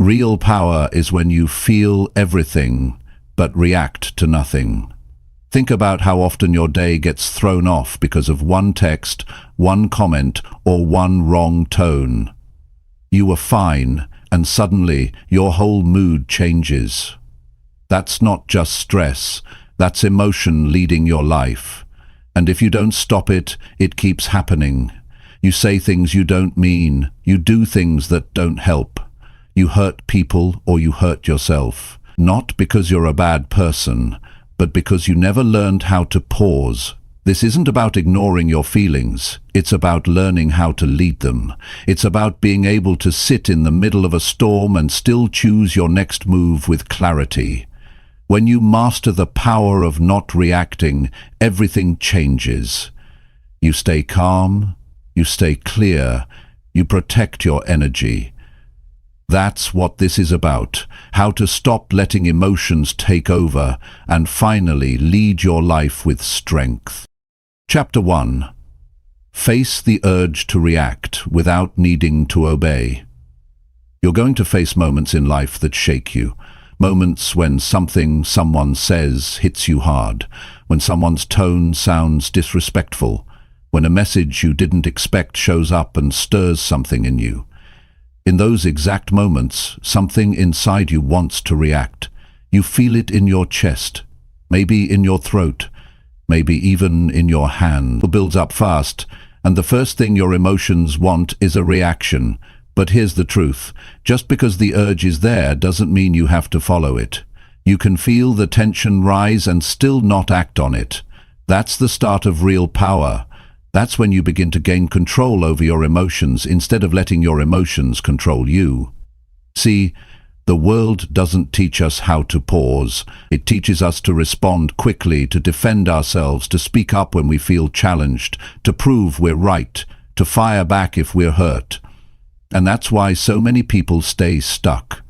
Real power is when you feel everything, but react to nothing. Think about how often your day gets thrown off because of one text, one comment, or one wrong tone. You were fine, and suddenly your whole mood changes. That's not just stress, that's emotion leading your life. And if you don't stop it, it keeps happening. You say things you don't mean, you do things that don't help. You hurt people or you hurt yourself. Not because you're a bad person, but because you never learned how to pause. This isn't about ignoring your feelings. It's about learning how to lead them. It's about being able to sit in the middle of a storm and still choose your next move with clarity. When you master the power of not reacting, everything changes. You stay calm, you stay clear, you protect your energy. That's what this is about, how to stop letting emotions take over and finally lead your life with strength. Chapter 1. Face the urge to react without needing to obey. You're going to face moments in life that shake you. Moments when something someone says hits you hard, when someone's tone sounds disrespectful, when a message you didn't expect shows up and stirs something in you. In those exact moments, something inside you wants to react. You feel it in your chest, maybe in your throat, maybe even in your hand. It builds up fast, and the first thing your emotions want is a reaction. But here's the truth. Just because the urge is there doesn't mean you have to follow it. You can feel the tension rise and still not act on it. That's the start of real power. That's when you begin to gain control over your emotions instead of letting your emotions control you. See, the world doesn't teach us how to pause. It teaches us to respond quickly, to defend ourselves, to speak up when we feel challenged, to prove we're right, to fire back if we're hurt. And that's why so many people stay stuck.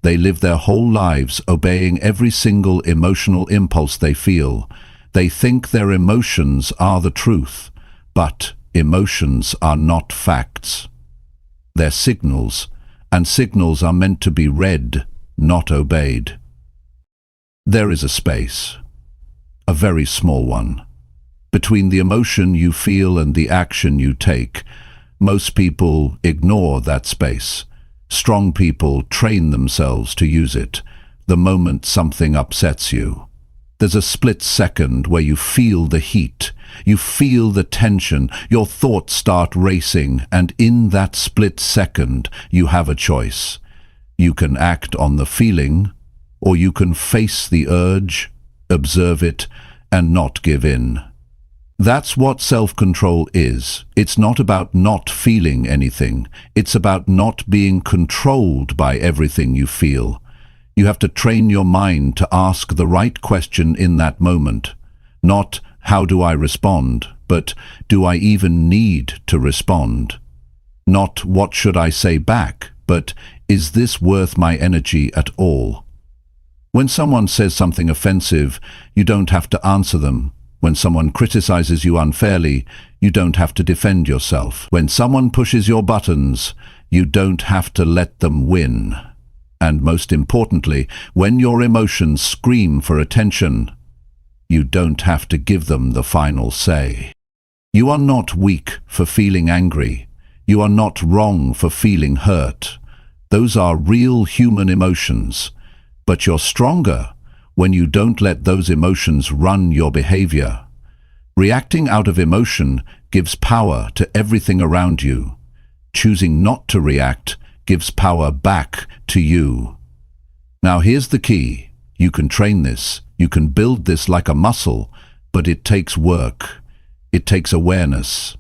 They live their whole lives obeying every single emotional impulse they feel. They think their emotions are the truth. But emotions are not facts. They're signals, and signals are meant to be read, not obeyed. There is a space, a very small one, between the emotion you feel and the action you take. Most people ignore that space. Strong people train themselves to use it the moment something upsets you. There's a split second where you feel the heat, you feel the tension, your thoughts start racing, and in that split second you have a choice. You can act on the feeling, or you can face the urge, observe it, and not give in. That's what self-control is. It's not about not feeling anything. It's about not being controlled by everything you feel. You have to train your mind to ask the right question in that moment. Not, how do I respond? But, do I even need to respond? Not, what should I say back? But, is this worth my energy at all? When someone says something offensive, you don't have to answer them. When someone criticizes you unfairly, you don't have to defend yourself. When someone pushes your buttons, you don't have to let them win. And most importantly, when your emotions scream for attention, you don't have to give them the final say. You are not weak for feeling angry. You are not wrong for feeling hurt. Those are real human emotions. But you're stronger when you don't let those emotions run your behavior. Reacting out of emotion gives power to everything around you. Choosing not to react gives power back to you. Now here's the key. You can train this. You can build this like a muscle, but it takes work. It takes awareness.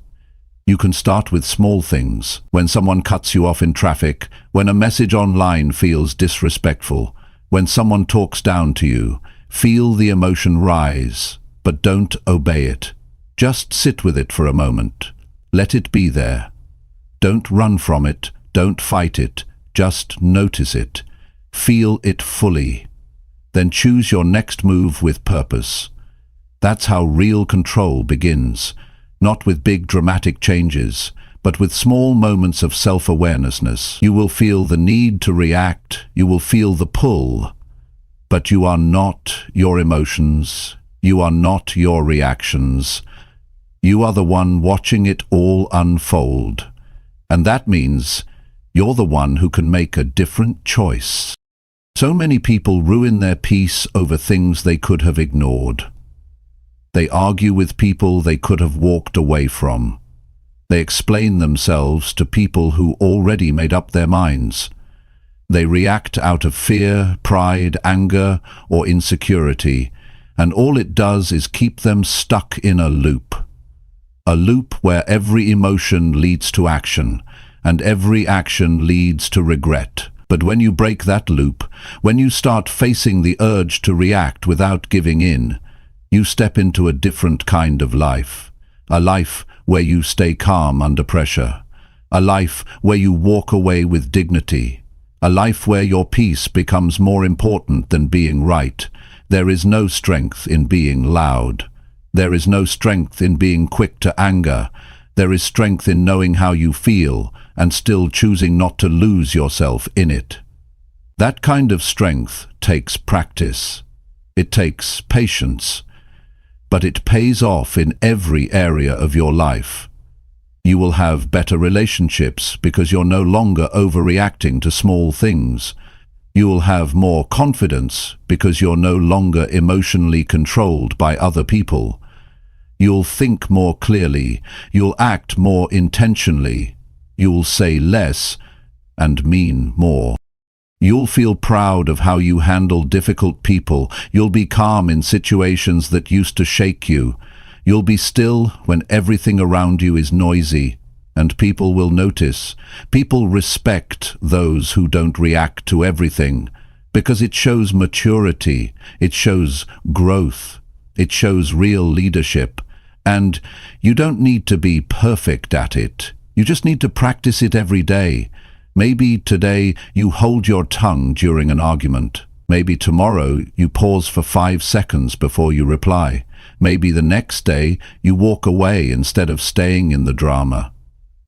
You can start with small things. When someone cuts you off in traffic, when a message online feels disrespectful, when someone talks down to you, feel the emotion rise, but don't obey it. Just sit with it for a moment. Let it be there. Don't run from it. Don't fight it. Just notice it. Feel it fully. Then choose your next move with purpose. That's how real control begins. Not with big dramatic changes, but with small moments of self-awareness. You will feel the need to react, you will feel the pull, but you are not your emotions, you are not your reactions. You are the one watching it all unfold, and that means you're the one who can make a different choice. So many people ruin their peace over things they could have ignored. They argue with people they could have walked away from. They explain themselves to people who already made up their minds. They react out of fear, pride, anger, or insecurity, and all it does is keep them stuck in a loop. A loop where every emotion leads to action, and every action leads to regret. But when you break that loop, when you start facing the urge to react without giving in, you step into a different kind of life. A life where you stay calm under pressure. A life where you walk away with dignity. A life where your peace becomes more important than being right. There is no strength in being loud. There is no strength in being quick to anger. There is strength in knowing how you feel and still choosing not to lose yourself in it. That kind of strength takes practice. It takes patience. But it pays off in every area of your life. You will have better relationships because you're no longer overreacting to small things. You will have more confidence because you're no longer emotionally controlled by other people. You'll think more clearly. You'll act more intentionally. You'll say less and mean more. You'll feel proud of how you handle difficult people. You'll be calm in situations that used to shake you. You'll be still when everything around you is noisy, and people will notice. People respect those who don't react to everything, because it shows maturity, it shows growth, it shows real leadership. And you don't need to be perfect at it. You just need to practice it every day. Maybe today you hold your tongue during an argument. Maybe tomorrow you pause for 5 seconds before you reply. Maybe the next day you walk away instead of staying in the drama.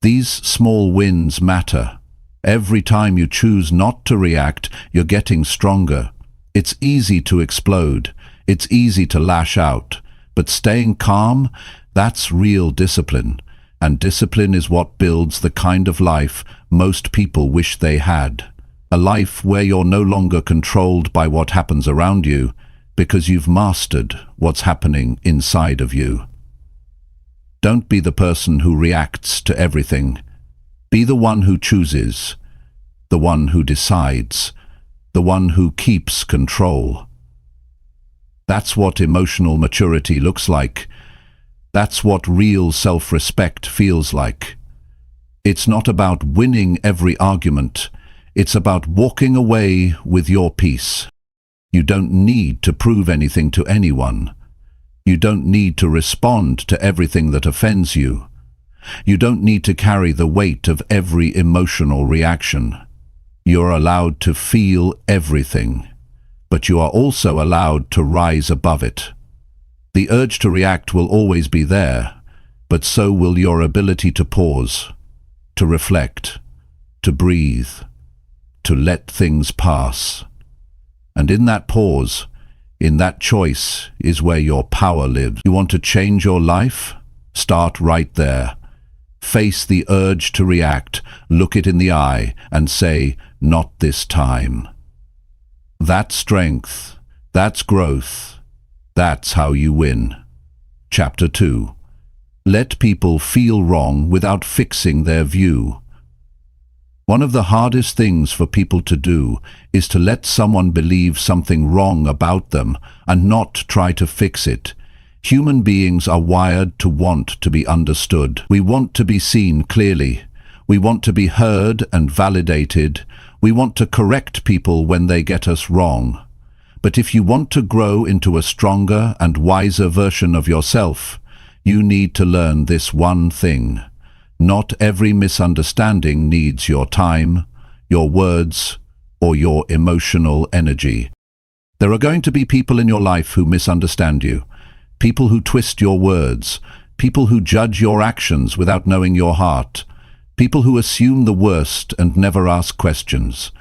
These small wins matter. Every time you choose not to react, you're getting stronger. It's easy to explode. It's easy to lash out. But staying calm, that's real discipline. And discipline is what builds the kind of life most people wish they had. A life where you're no longer controlled by what happens around you, because you've mastered what's happening inside of you. Don't be the person who reacts to everything. Be the one who chooses, the one who decides, the one who keeps control. That's what emotional maturity looks like. That's what real self-respect feels like. It's not about winning every argument. It's about walking away with your peace. You don't need to prove anything to anyone. You don't need to respond to everything that offends you. You don't need to carry the weight of every emotional reaction. You're allowed to feel everything, but you are also allowed to rise above it. The urge to react will always be there, but so will your ability to pause, to reflect, to breathe, to let things pass. And in that pause, in that choice, is where your power lives. You want to change your life? Start right there. Face the urge to react, look it in the eye, and say, "Not this time." That's strength. That's growth. That's how you win. Chapter 2. Let people feel wrong without fixing their view. One of the hardest things for people to do is to let someone believe something wrong about them and not try to fix it. Human beings are wired to want to be understood. We want to be seen clearly. We want to be heard and validated. We want to correct people when they get us wrong. But if you want to grow into a stronger and wiser version of yourself, you need to learn this one thing. Not every misunderstanding needs your time, your words, or your emotional energy. There are going to be people in your life who misunderstand you, people who twist your words, people who judge your actions without knowing your heart. People who assume the worst and never ask questions.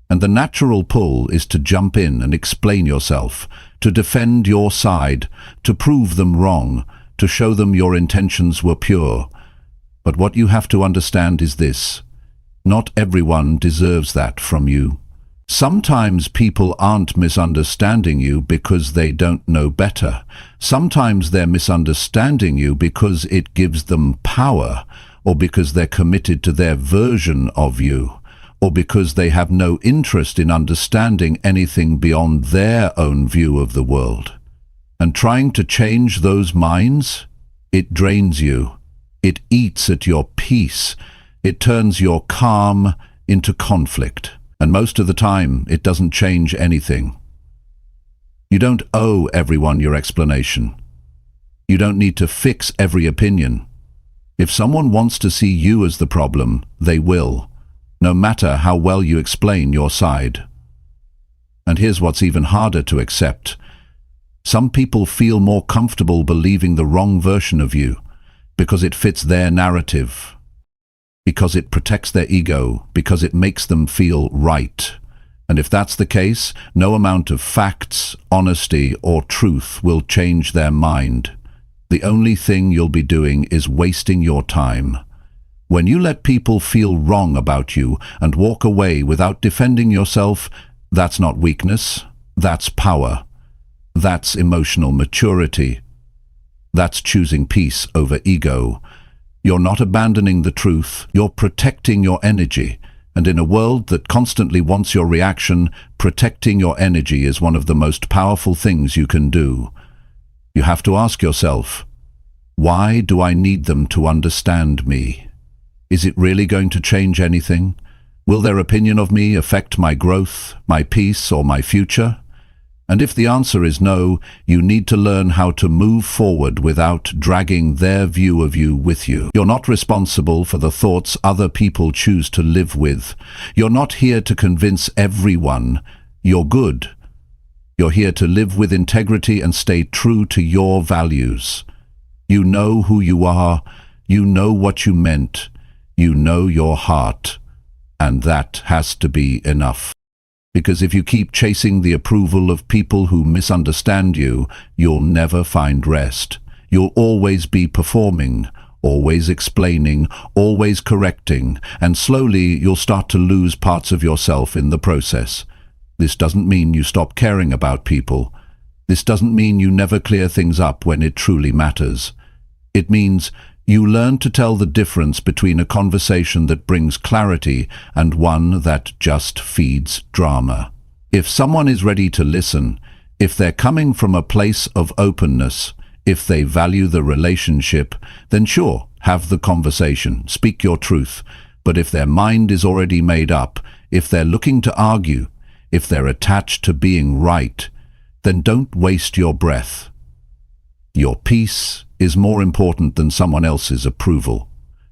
And the natural pull is to jump in and explain yourself, to defend your side, to prove them wrong, to show them your intentions were pure. But what you have to understand is this: not everyone deserves that from you. Sometimes people aren't misunderstanding you because they don't know better. Sometimes they're misunderstanding you because it gives them power, or because they're committed to their version of you, or because they have no interest in understanding anything beyond their own view of the world. And trying to change those minds, it drains you. It eats at your peace. It turns your calm into conflict. And most of the time, it doesn't change anything. You don't owe everyone your explanation. You don't need to fix every opinion. If someone wants to see you as the problem, they will, no matter how well you explain your side. And here's what's even harder to accept. Some people feel more comfortable believing the wrong version of you because it fits their narrative, because it protects their ego, because it makes them feel right. And if that's the case, no amount of facts, honesty, or truth will change their mind. The only thing you'll be doing is wasting your time. When you let people feel wrong about you and walk away without defending yourself, that's not weakness, that's power. That's emotional maturity. That's choosing peace over ego. You're not abandoning the truth, you're protecting your energy. And in a world that constantly wants your reaction, protecting your energy is one of the most powerful things you can do. You have to ask yourself, why do I need them to understand me? Is it really going to change anything? Will their opinion of me affect my growth, my peace, or my future? And if the answer is no, you need to learn how to move forward without dragging their view of you with you. You're not responsible for the thoughts other people choose to live with. You're not here to convince everyone you're good. You're here to live with integrity and stay true to your values. You know who you are. You know what you meant. You know your heart. And that has to be enough. Because if you keep chasing the approval of people who misunderstand you, you'll never find rest. You'll always be performing, always explaining, always correcting, and slowly you'll start to lose parts of yourself in the process. This doesn't mean you stop caring about people. This doesn't mean you never clear things up when it truly matters. It means you learn to tell the difference between a conversation that brings clarity and one that just feeds drama. If someone is ready to listen, if they're coming from a place of openness, if they value the relationship, then sure, have the conversation, speak your truth. But if their mind is already made up, if they're looking to argue, if they're attached to being right, then don't waste your breath. Your peace is more important than someone else's approval.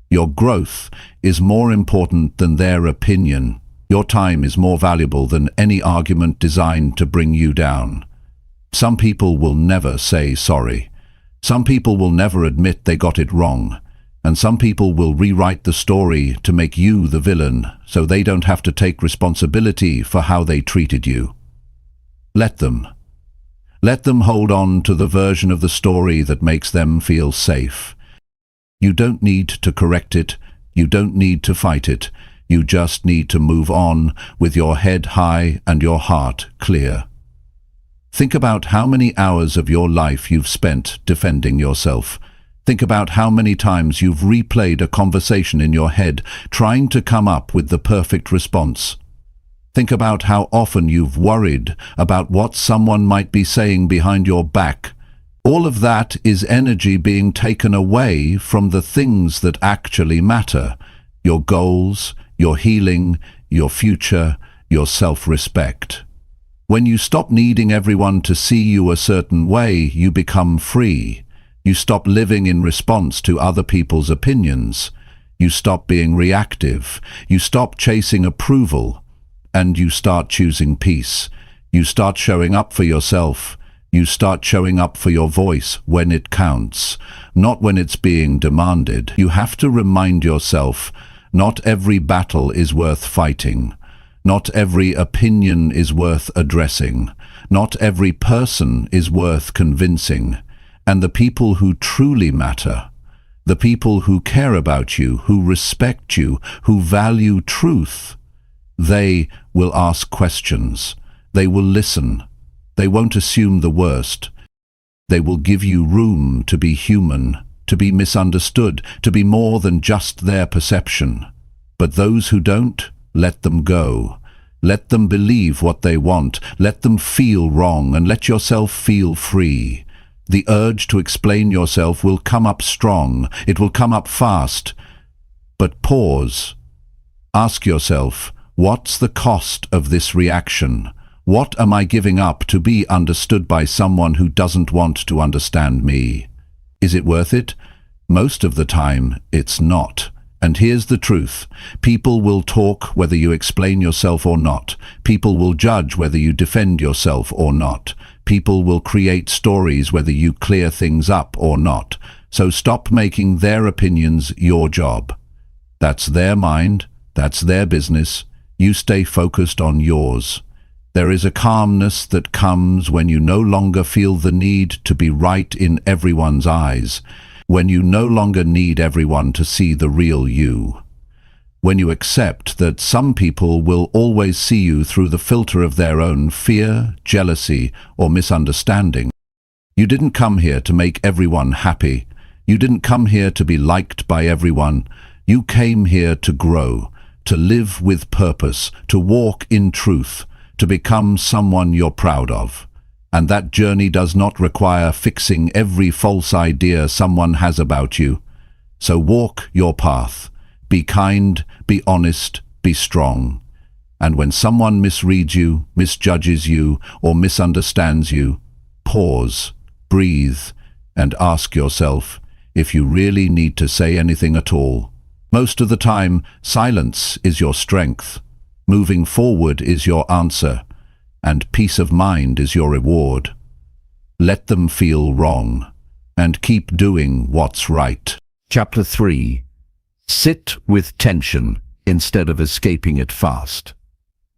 Your growth is more important than their opinion. Your time is more valuable than any argument designed to bring you down. Some people will never say sorry. Some people will never admit they got it wrong. And some people will rewrite the story to make you the villain, so they don't have to take responsibility for how they treated you. Let them. Let them hold on to the version of the story that makes them feel safe. You don't need to correct it. You don't need to fight it. You just need to move on with your head high and your heart clear. Think about how many hours of your life you've spent defending yourself. Think about how many times you've replayed a conversation in your head, trying to come up with the perfect response. Think about how often you've worried about what someone might be saying behind your back. All of that is energy being taken away from the things that actually matter: your goals, your healing, your future, your self-respect. When you stop needing everyone to see you a certain way, you become free. You stop living in response to other people's opinions. You stop being reactive. You stop chasing approval. And you start choosing peace. You start showing up for yourself. You start showing up for your voice when it counts, not when it's being demanded. You have to remind yourself, Not every battle is worth fighting. Not every opinion is worth addressing. Not every person is worth convincing. And the people who truly matter, the people who care about you, who respect you, who value truth, they will ask questions. They will listen. They won't assume the worst. They will give you room to be human, to be misunderstood, to be more than just their perception. But those who don't, let them go. Let them believe what they want. Let them feel wrong, and let yourself feel free. The urge to explain yourself will come up strong. It will come up fast. But pause. Ask yourself, what's the cost of this reaction? What am I giving up to be understood by someone who doesn't want to understand me? Is it worth it? Most of the time, it's not. And here's the truth. People will talk whether you explain yourself or not. People will judge whether you defend yourself or not. People will create stories whether you clear things up or not. So stop making their opinions your job. That's their mind. That's their business. You stay focused on yours. There is a calmness that comes when you no longer feel the need to be right in everyone's eyes, when you no longer need everyone to see the real you, when you accept that some people will always see you through the filter of their own fear, jealousy, or misunderstanding. You didn't come here to make everyone happy. You didn't come here to be liked by everyone. You came here to grow, to live with purpose, to walk in truth, to become someone you're proud of. And that journey does not require fixing every false idea someone has about you. So walk your path. Be kind, be honest, be strong. And when someone misreads you, misjudges you, or misunderstands you, pause, breathe, and ask yourself if you really need to say anything at all. Most of the time, silence is your strength. Moving forward is your answer, and peace of mind is your reward. Let them feel wrong, and keep doing what's right. Chapter 3. Sit with tension instead of escaping it fast.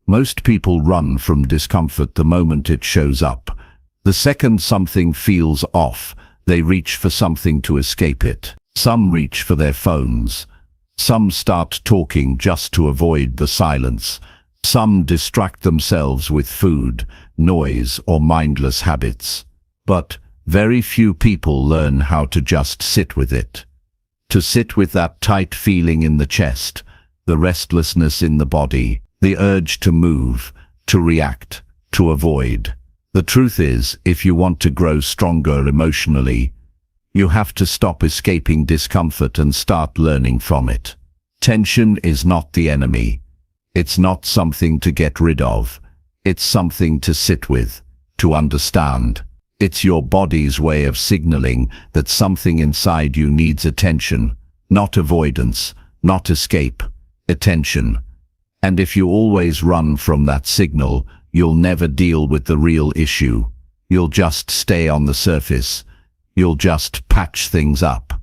Most people run from discomfort the moment it shows up. The second something feels off, they reach for something to escape it. Some reach for their phones. Some start talking just to avoid the silence. Some distract themselves with food, noise, or mindless habits. But very few people learn how to just sit with it. To sit with that tight feeling in the chest, the restlessness in the body, the urge to move, to react, to avoid. The truth is, if you want to grow stronger emotionally, you have to stop escaping discomfort and start learning from it. Tension is not the enemy. It's not something to get rid of. It's something to sit with, to understand. It's your body's way of signaling that something inside you needs attention, not avoidance, not escape, attention. And if you always run from that signal, you'll never deal with the real issue. You'll just stay on the surface. You'll just patch things up.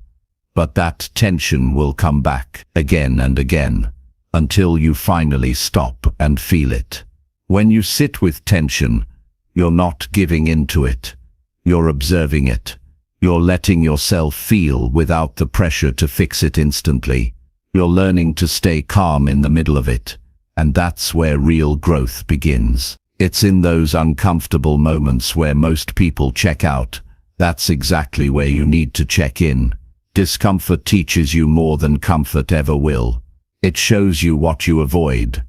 But that tension will come back again and again, until you finally stop and feel it. When you sit with tension, you're not giving in to it. You're observing it. You're letting yourself feel without the pressure to fix it instantly. You're learning to stay calm in the middle of it. And that's where real growth begins. It's in those uncomfortable moments where most people check out. That's exactly where you need to check in. Discomfort teaches you more than comfort ever will. It shows you what you avoid.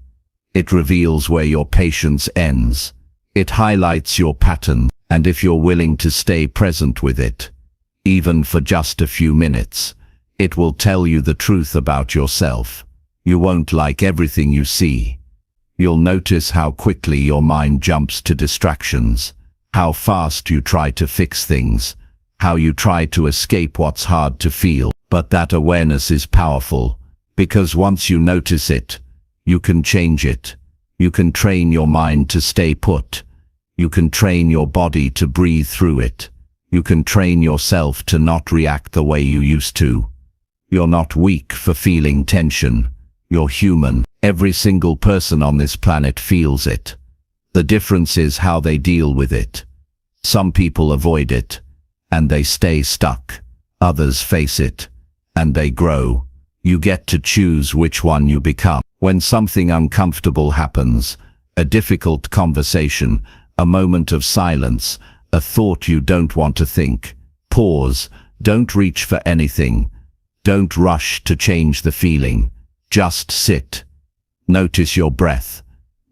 It reveals where your patience ends. It highlights your pattern, and if you're willing to stay present with it, even for just a few minutes, it will tell you the truth about yourself. You won't like everything you see. You'll notice how quickly your mind jumps to distractions, how fast you try to fix things, how you try to escape what's hard to feel. But that awareness is powerful, because once you notice it, you can change it. You can train your mind to stay put. You can train your body to breathe through it. You can train yourself to not react the way you used to. You're not weak for feeling tension. You're human. Every single person on this planet feels it. The difference is how they deal with it. Some people avoid it, and they stay stuck. Others face it, and they grow. You get to choose which one you become. When something uncomfortable happens, a difficult conversation, a moment of silence, a thought you don't want to think, pause. Don't reach for anything. Don't rush to change the feeling. Just sit. Notice your breath.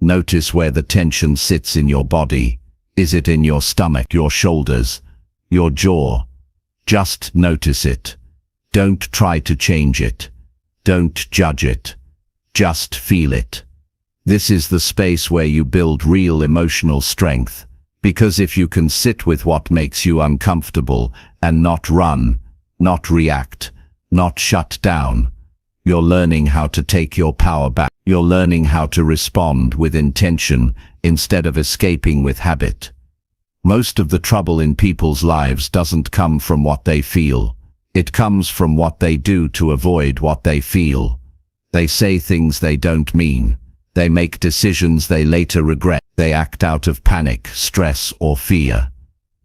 Notice where the tension sits in your body. Is it in your stomach, your shoulders, your jaw? Just notice it. Don't try to change it. Don't judge it. Just feel it. This is the space where you build real emotional strength. Because if you can sit with what makes you uncomfortable and not run, not react, not shut down, you're learning how to take your power back. You're learning how to respond with intention instead of escaping with habit. Most of the trouble in people's lives doesn't come from what they feel. It comes from what they do to avoid what they feel. They say things they don't mean. They make decisions they later regret. They act out of panic, stress, or fear.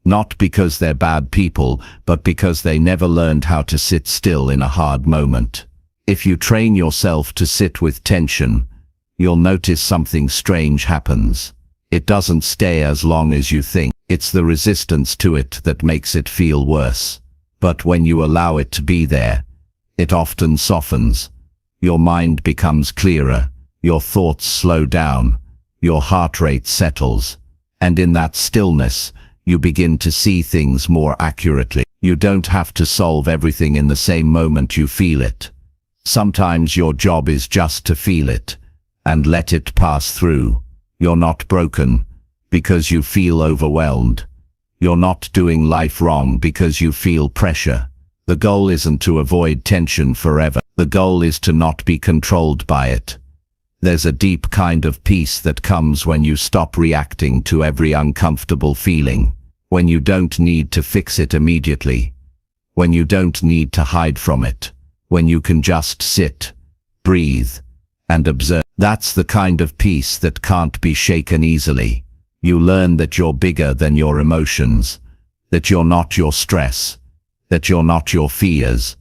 Not because they're bad people, but because they never learned how to sit still in a hard moment. If you train yourself to sit with tension, you'll notice something strange happens. It doesn't stay as long as you think. It's the resistance to it that makes it feel worse. But when you allow it to be there, it often softens. Your mind becomes clearer. Your thoughts slow down, your heart rate settles, and in that stillness, you begin to see things more accurately. You don't have to solve everything in the same moment you feel it. Sometimes your job is just to feel it, and let it pass through. You're not broken because you feel overwhelmed. You're not doing life wrong because you feel pressure. The goal isn't to avoid tension forever. The goal is to not be controlled by it. There's a deep kind of peace that comes when you stop reacting to every uncomfortable feeling, when you don't need to fix it immediately, when you don't need to hide from it, when you can just sit, breathe, and observe. That's the kind of peace that can't be shaken easily. You learn that you're bigger than your emotions, that you're not your stress, that you're not your fears.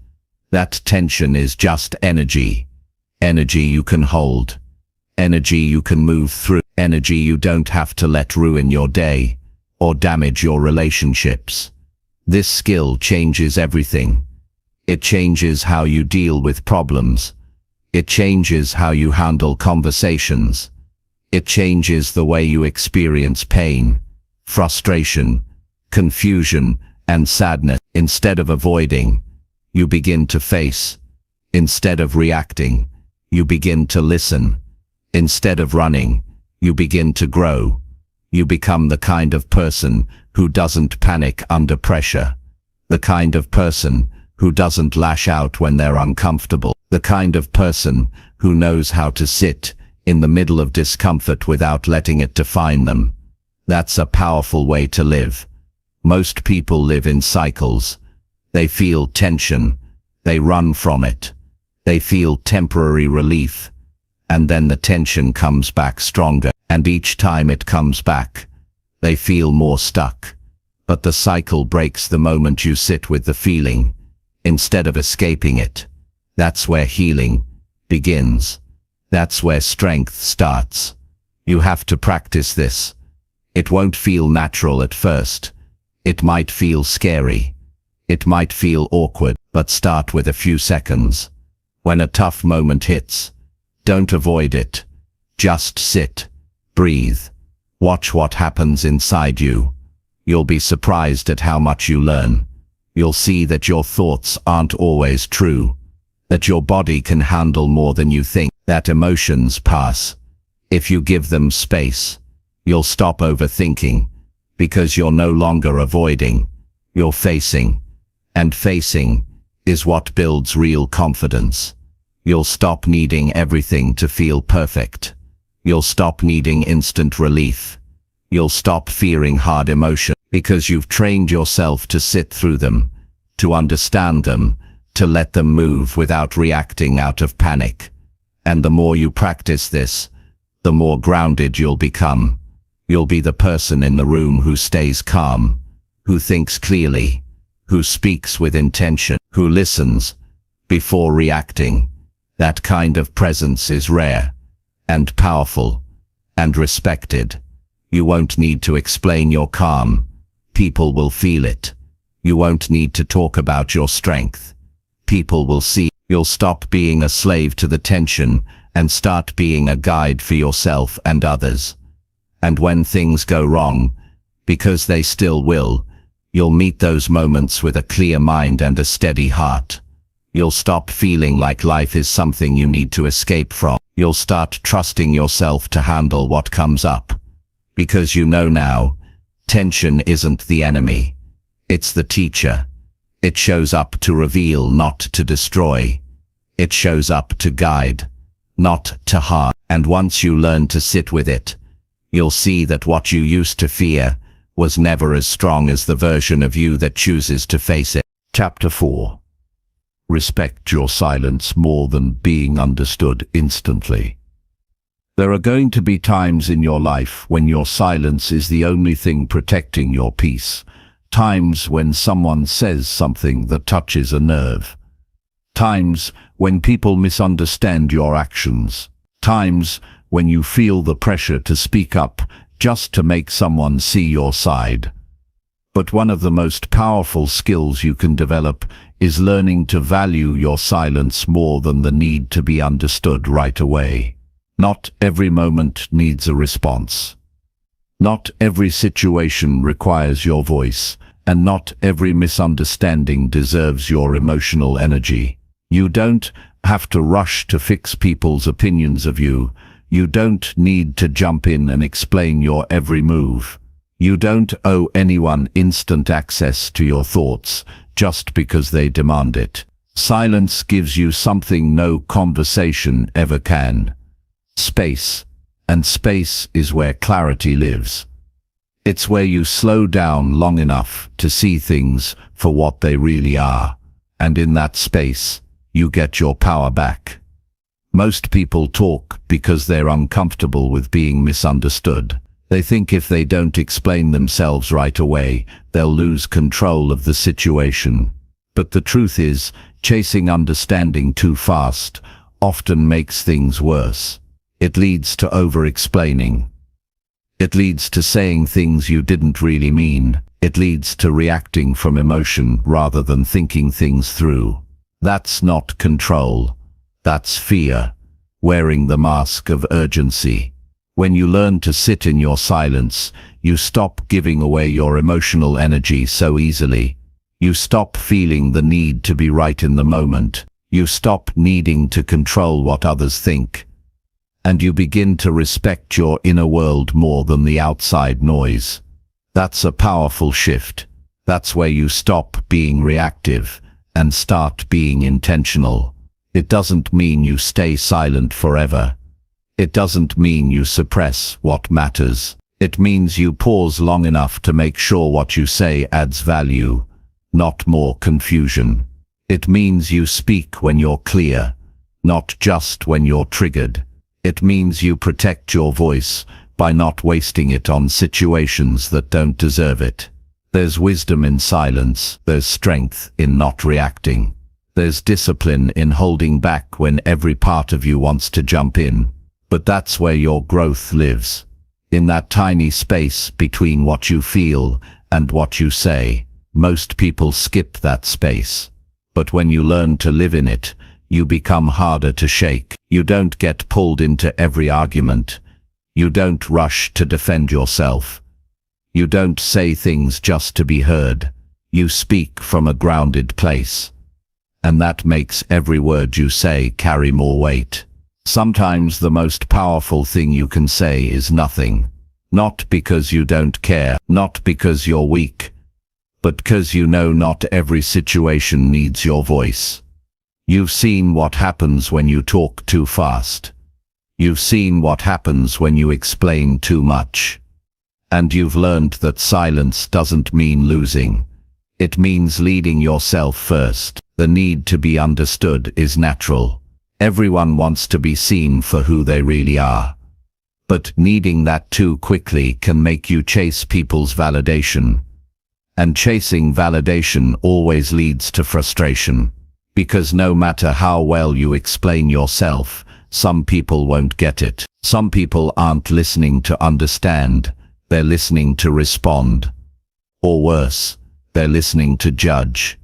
That tension is just energy. Energy you can hold. Energy you can move through. Energy you don't have to let ruin your day or damage your relationships. This skill changes everything. It changes how you deal with problems. It changes how you handle conversations. It changes the way you experience pain, frustration, confusion, and sadness. Instead of avoiding, you begin to face. Instead of reacting, you begin to listen. Instead of running, you begin to grow. You become the kind of person who doesn't panic under pressure. The kind of person who doesn't lash out when they're uncomfortable. The kind of person who knows how to sit in the middle of discomfort without letting it define them. That's a powerful way to live. Most people live in cycles. They feel tension. They run from it. They feel temporary relief. And then the tension comes back stronger. And each time it comes back, they feel more stuck. But the cycle breaks the moment you sit with the feeling, instead of escaping it. That's where healing begins. That's where strength starts. You have to practice this. It won't feel natural at first. It might feel scary. It might feel awkward, but start with a few seconds. When a tough moment hits, don't avoid it. Just sit, breathe, watch what happens inside you. You'll be surprised at how much you learn. You'll see that your thoughts aren't always true, that your body can handle more than you think, that emotions pass. If you give them space, you'll stop overthinking, because you're no longer avoiding, you're facing. And facing is what builds real confidence. You'll stop needing everything to feel perfect. You'll stop needing instant relief. You'll stop fearing hard emotion, because you've trained yourself to sit through them, to understand them, to let them move without reacting out of panic. And the more you practice this, the more grounded you'll become. You'll be the person in the room who stays calm, who thinks clearly, who speaks with intention, who listens before reacting. That kind of presence is rare and powerful and respected. You won't need to explain your calm. People will feel it. You won't need to talk about your strength. People will see. You'll stop being a slave to the tension and start being a guide for yourself and others. And when things go wrong, because they still will, you'll meet those moments with a clear mind and a steady heart. You'll stop feeling like life is something you need to escape from. You'll start trusting yourself to handle what comes up. Because you know now, tension isn't the enemy. It's the teacher. It shows up to reveal, not to destroy. It shows up to guide, not to harm. And once you learn to sit with it, you'll see that what you used to fear was never as strong as the version of you that chooses to face it. Chapter 4. Respect your silence more than being understood instantly. There are going to be times in your life when your silence is the only thing protecting your peace. Times when someone says something that touches a nerve. Times when people misunderstand your actions. Times when you feel the pressure to speak up just to make someone see your side. But one of the most powerful skills you can develop is learning to value your silence more than the need to be understood right away. Not every moment needs a response. Not every situation requires your voice, and not every misunderstanding deserves your emotional energy. You don't have to rush to fix people's opinions of you. You don't need to jump in and explain your every move. You don't owe anyone instant access to your thoughts just because they demand it. Silence gives you something no conversation ever can. Space. And space is where clarity lives. It's where you slow down long enough to see things for what they really are. And in that space, you get your power back. Most people talk because they're uncomfortable with being misunderstood. They think if they don't explain themselves right away, they'll lose control of the situation. But the truth is, chasing understanding too fast often makes things worse. It leads to over-explaining. It leads to saying things you didn't really mean. It leads to reacting from emotion rather than thinking things through. That's not control. That's fear, wearing the mask of urgency. When you learn to sit in your silence, you stop giving away your emotional energy so easily. You stop feeling the need to be right in the moment. You stop needing to control what others think. And you begin to respect your inner world more than the outside noise. That's a powerful shift. That's where you stop being reactive and start being intentional. It doesn't mean you stay silent forever. It doesn't mean you suppress what matters. It means you pause long enough to make sure what you say adds value, not more confusion. It means you speak when you're clear, not just when you're triggered. It means you protect your voice by not wasting it on situations that don't deserve it. There's wisdom in silence. There's strength in not reacting. There's discipline in holding back when every part of you wants to jump in. But that's where your growth lives. In that tiny space between what you feel and what you say. Most people skip that space. But when you learn to live in it, you become harder to shake. You don't get pulled into every argument. You don't rush to defend yourself. You don't say things just to be heard. You speak from a grounded place. And that makes every word you say carry more weight. Sometimes the most powerful thing you can say is nothing. Not because you don't care, not because you're weak, but because you know not every situation needs your voice. You've seen what happens when you talk too fast. You've seen what happens when you explain too much. And you've learned that silence doesn't mean losing. It means leading yourself first. The need to be understood is natural. Everyone wants to be seen for who they really are. But needing that too quickly can make you chase people's validation. And chasing validation always leads to frustration. Because no matter how well you explain yourself, some people won't get it. Some people aren't listening to understand, they're listening to respond. Or worse, they're listening to judge.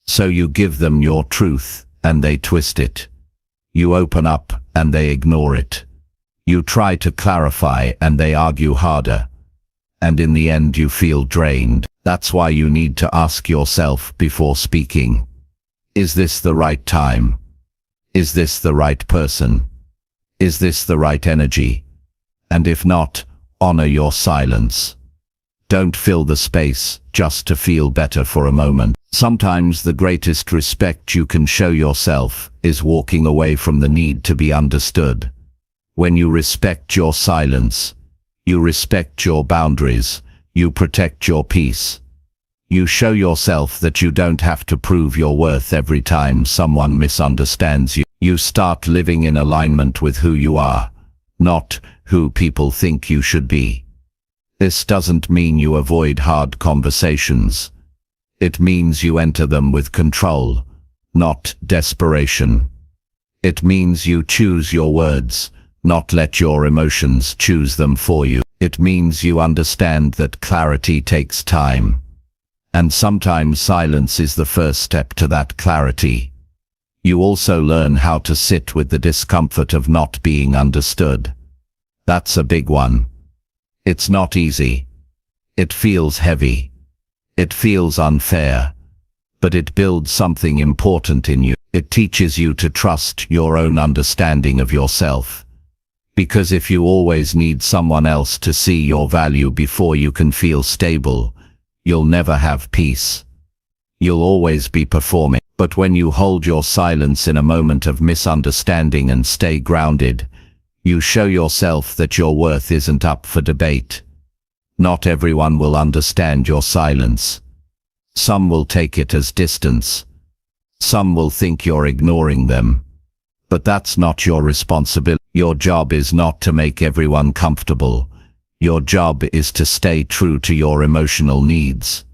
So you give them your truth, and they twist it. You open up, and they ignore it. You try to clarify, and they argue harder. And in the end you feel drained. That's why you need to ask yourself before speaking. Is this the right time? Is this the right person? Is this the right energy? And if not, honor your silence. Don't fill the space just to feel better for a moment. Sometimes the greatest respect you can show yourself is walking away from the need to be understood. When you respect your silence, you respect your boundaries, you protect your peace. You show yourself that you don't have to prove your worth every time someone misunderstands you. You start living in alignment with who you are, not who people think you should be. This doesn't mean you avoid hard conversations. It means you enter them with control, not desperation. It means you choose your words, not let your emotions choose them for you. It means you understand that clarity takes time. And sometimes silence is the first step to that clarity. You also learn how to sit with the discomfort of not being understood. That's a big one. It's not easy. It feels heavy. It feels unfair. But it builds something important in you. It teaches you to trust your own understanding of yourself. Because if you always need someone else to see your value before you can feel stable, you'll never have peace. You'll always be performing. But when you hold your silence in a moment of misunderstanding and stay grounded, you show yourself that your worth isn't up for debate. Not everyone will understand your silence. Some will take it as distance. Some will think you're ignoring them. But that's not your responsibility. Your job is not to make everyone comfortable. Your job is to stay true to your emotional needs.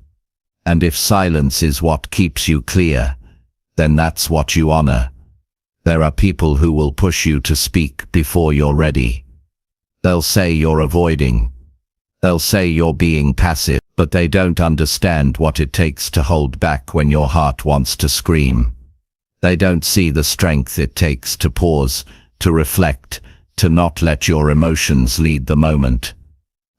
And if silence is what keeps you clear, then that's what you honor. There are people who will push you to speak before you're ready. They'll say you're avoiding. They'll say you're being passive, but they don't understand what it takes to hold back when your heart wants to scream. They don't see the strength it takes to pause, to reflect, to not let your emotions lead the moment.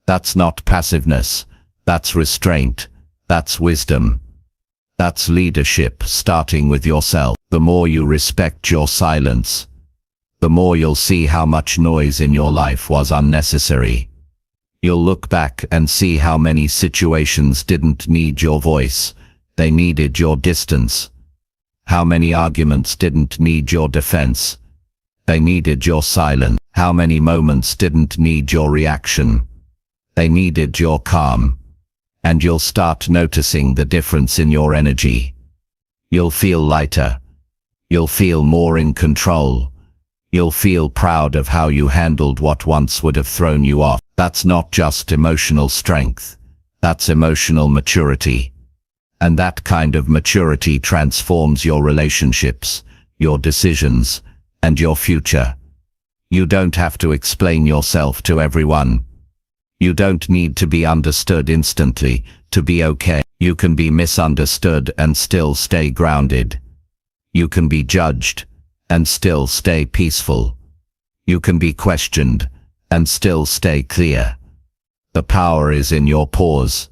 That's not passiveness. That's restraint. That's wisdom. That's leadership, starting with yourself. The more you respect your silence, the more you'll see how much noise in your life was unnecessary. You'll look back and see how many situations didn't need your voice, they needed your distance. How many arguments didn't need your defense, they needed your silence. How many moments didn't need your reaction, they needed your calm. And you'll start noticing the difference in your energy. You'll feel lighter. You'll feel more in control. You'll feel proud of how you handled what once would have thrown you off. That's not just emotional strength. That's emotional maturity. And that kind of maturity transforms your relationships, your decisions, and your future. You don't have to explain yourself to everyone. You don't need to be understood instantly to be okay. You can be misunderstood and still stay grounded. You can be judged and still stay peaceful. You can be questioned and still stay clear. The power is in your pause.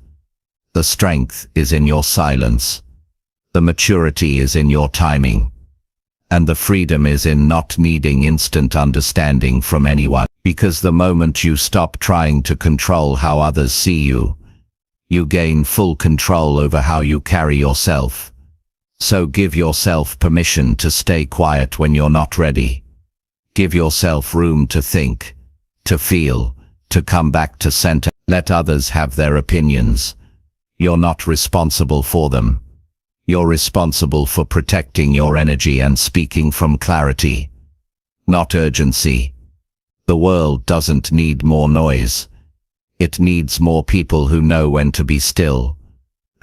The strength is in your silence. The maturity is in your timing. And the freedom is in not needing instant understanding from anyone. Because the moment you stop trying to control how others see you, you gain full control over how you carry yourself. So give yourself permission to stay quiet when you're not ready. Give yourself room to think, to feel, to come back to center. Let others have their opinions. You're not responsible for them. You're responsible for protecting your energy and speaking from clarity. not urgency. The world doesn't need more noise. It needs more people who know when to be still,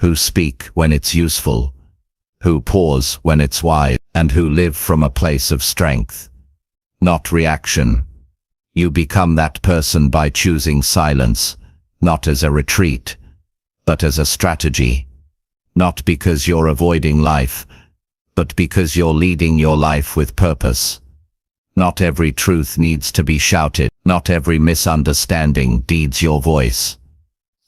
who speak when it's useful, who pause when it's wise, and who live from a place of strength, not reaction. You become that person by choosing silence, not as a retreat, but as a strategy. Not because you're avoiding life, but because you're leading your life with purpose. Not every truth needs to be shouted. Not every misunderstanding needs your voice.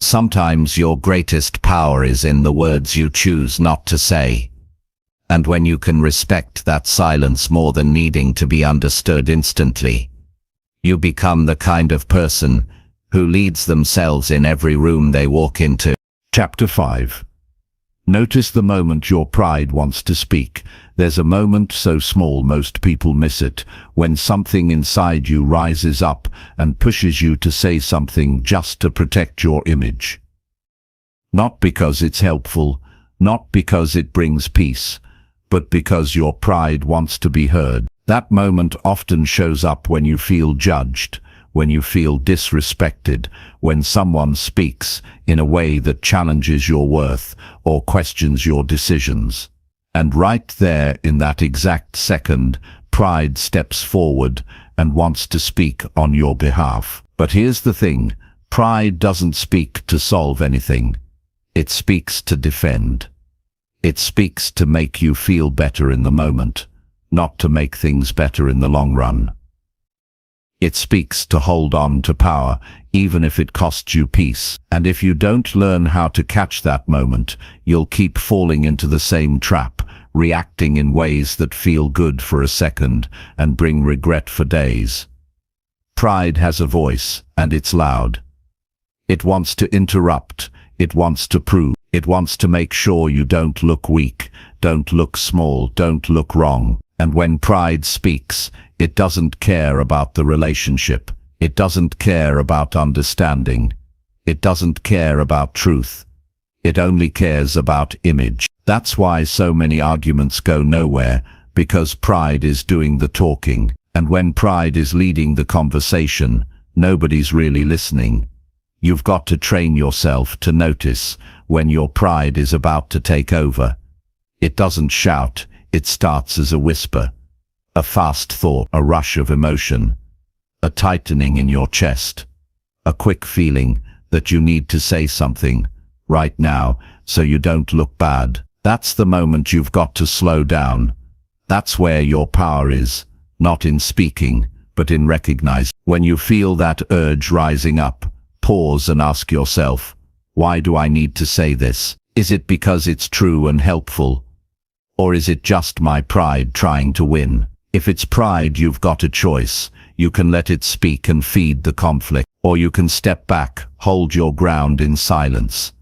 Sometimes your greatest power is in the words you choose not to say. And when you can respect that silence more than needing to be understood instantly, you become the kind of person who leads themselves in every room they walk into. Chapter 5. Notice the moment your pride wants to speak. There's a moment so small most people miss it, when something inside you rises up and pushes you to say something just to protect your image. Not because it's helpful, not because it brings peace, but because your pride wants to be heard. That moment often shows up when you feel judged, when you feel disrespected, when someone speaks in a way that challenges your worth or questions your decisions. And right there in that exact second, pride steps forward and wants to speak on your behalf. But here's the thing, pride doesn't speak to solve anything. It speaks to defend. It speaks to make you feel better in the moment, not to make things better in the long run. It speaks to hold on to power, even if it costs you peace. And if you don't learn how to catch that moment, you'll keep falling into the same trap, reacting in ways that feel good for a second and bring regret for days. Pride has a voice, and it's loud. It wants to interrupt, it wants to prove, it wants to make sure you don't look weak, don't look small, don't look wrong. And when pride speaks, it doesn't care about the relationship. It doesn't care about understanding. It doesn't care about truth. It only cares about image. That's why so many arguments go nowhere, because pride is doing the talking. And when pride is leading the conversation, nobody's really listening. You've got to train yourself to notice when your pride is about to take over. It doesn't shout. It starts as a whisper, a fast thought, a rush of emotion, a tightening in your chest, a quick feeling that you need to say something right now so you don't look bad. That's the moment you've got to slow down. That's where your power is, not in speaking, but in recognizing. When you feel that urge rising up, pause and ask yourself, why do I need to say this? Is it because it's true and helpful? Or is it just my pride trying to win? If it's pride, you've got a choice. You can let it speak and feed the conflict, or you can step back, hold your ground in silence,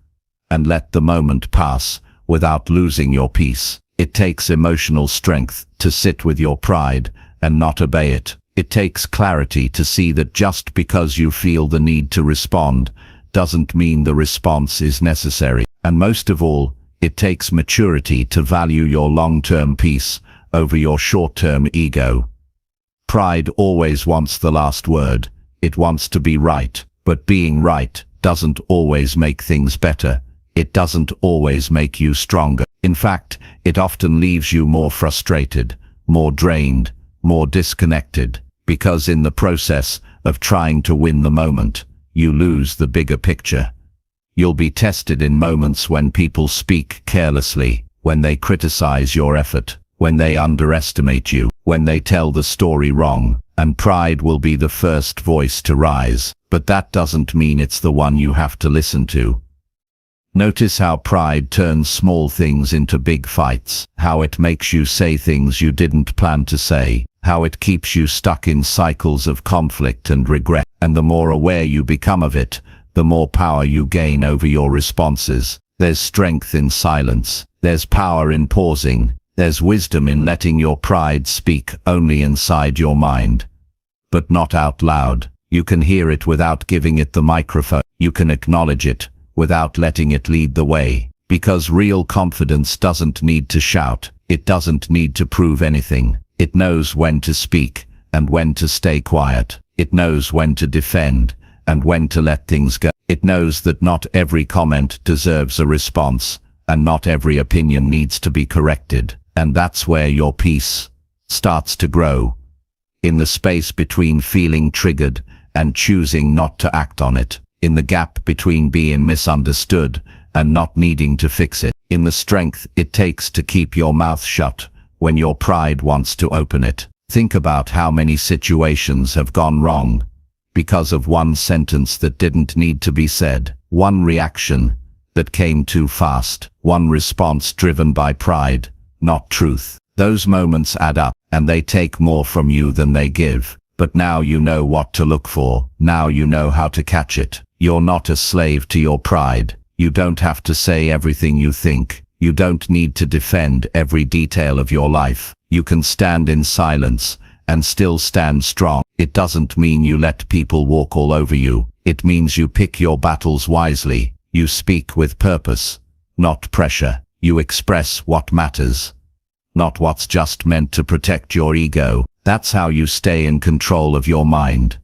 and let the moment pass without losing your peace. It takes emotional strength to sit with your pride and not obey it. It takes clarity to see that just because you feel the need to respond doesn't mean the response is necessary. And most of all, it takes maturity to value your long-term peace over your short-term ego. Pride always wants the last word. It wants to be right, but being right doesn't always make things better. It doesn't always make you stronger. In fact, it often leaves you more frustrated, more drained, more disconnected, because in the process of trying to win the moment, you lose the bigger picture. You'll be tested in moments when people speak carelessly, when they criticize your effort, when they underestimate you, when they tell the story wrong, and pride will be the first voice to rise. But that doesn't mean it's the one you have to listen to. Notice how pride turns small things into big fights, how it makes you say things you didn't plan to say, how it keeps you stuck in cycles of conflict and regret. And the more aware you become of it, the more power you gain over your responses. There's strength in silence. There's power in pausing. There's wisdom in letting your pride speak only inside your mind, but not out loud. You can hear it without giving it the microphone. You can acknowledge it without letting it lead the way. Because real confidence doesn't need to shout. It doesn't need to prove anything. It knows when to speak and when to stay quiet. It knows when to defend and when to let things go. It knows that not every comment deserves a response, and not every opinion needs to be corrected. And that's where your peace starts to grow, in the space between feeling triggered and choosing not to act on it, in the gap between being misunderstood and not needing to fix it, in the strength it takes to keep your mouth shut when your pride wants to open it. Think about how many situations have gone wrong because of one sentence that didn't need to be said, one reaction that came too fast, one response driven by pride, not truth. Those moments add up, and they take more from you than they give. But now you know what to look for. Now you know how to catch it. You're not a slave to your pride. You don't have to say everything you think. You don't need to defend every detail of your life. You can stand in silence and still stand strong. It doesn't mean you let people walk all over you. It means you pick your battles wisely. You speak with purpose, not pressure. You express what matters, not what's just meant to protect your ego. That's how you stay in control of your mind,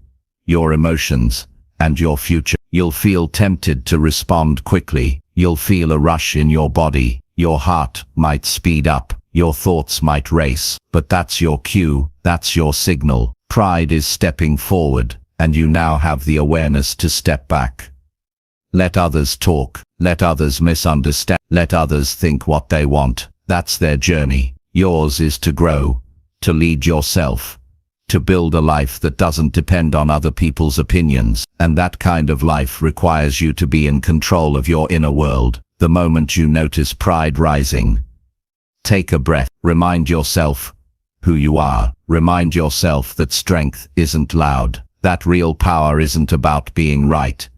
your emotions, and your future. You'll feel tempted to respond quickly. You'll feel a rush in your body. Your heart might speed up. Your thoughts might race. But that's your cue. That's your signal. Pride is stepping forward, and you now have the awareness to step back. Let others talk. Let others misunderstand. Let others think what they want. That's their journey. Yours is to grow, to lead yourself, to build a life that doesn't depend on other people's opinions. And that kind of life requires you to be in control of your inner world. The moment you notice pride rising, take a breath. Remind yourself who you are. Remind yourself that strength isn't loud. That real power isn't about being right.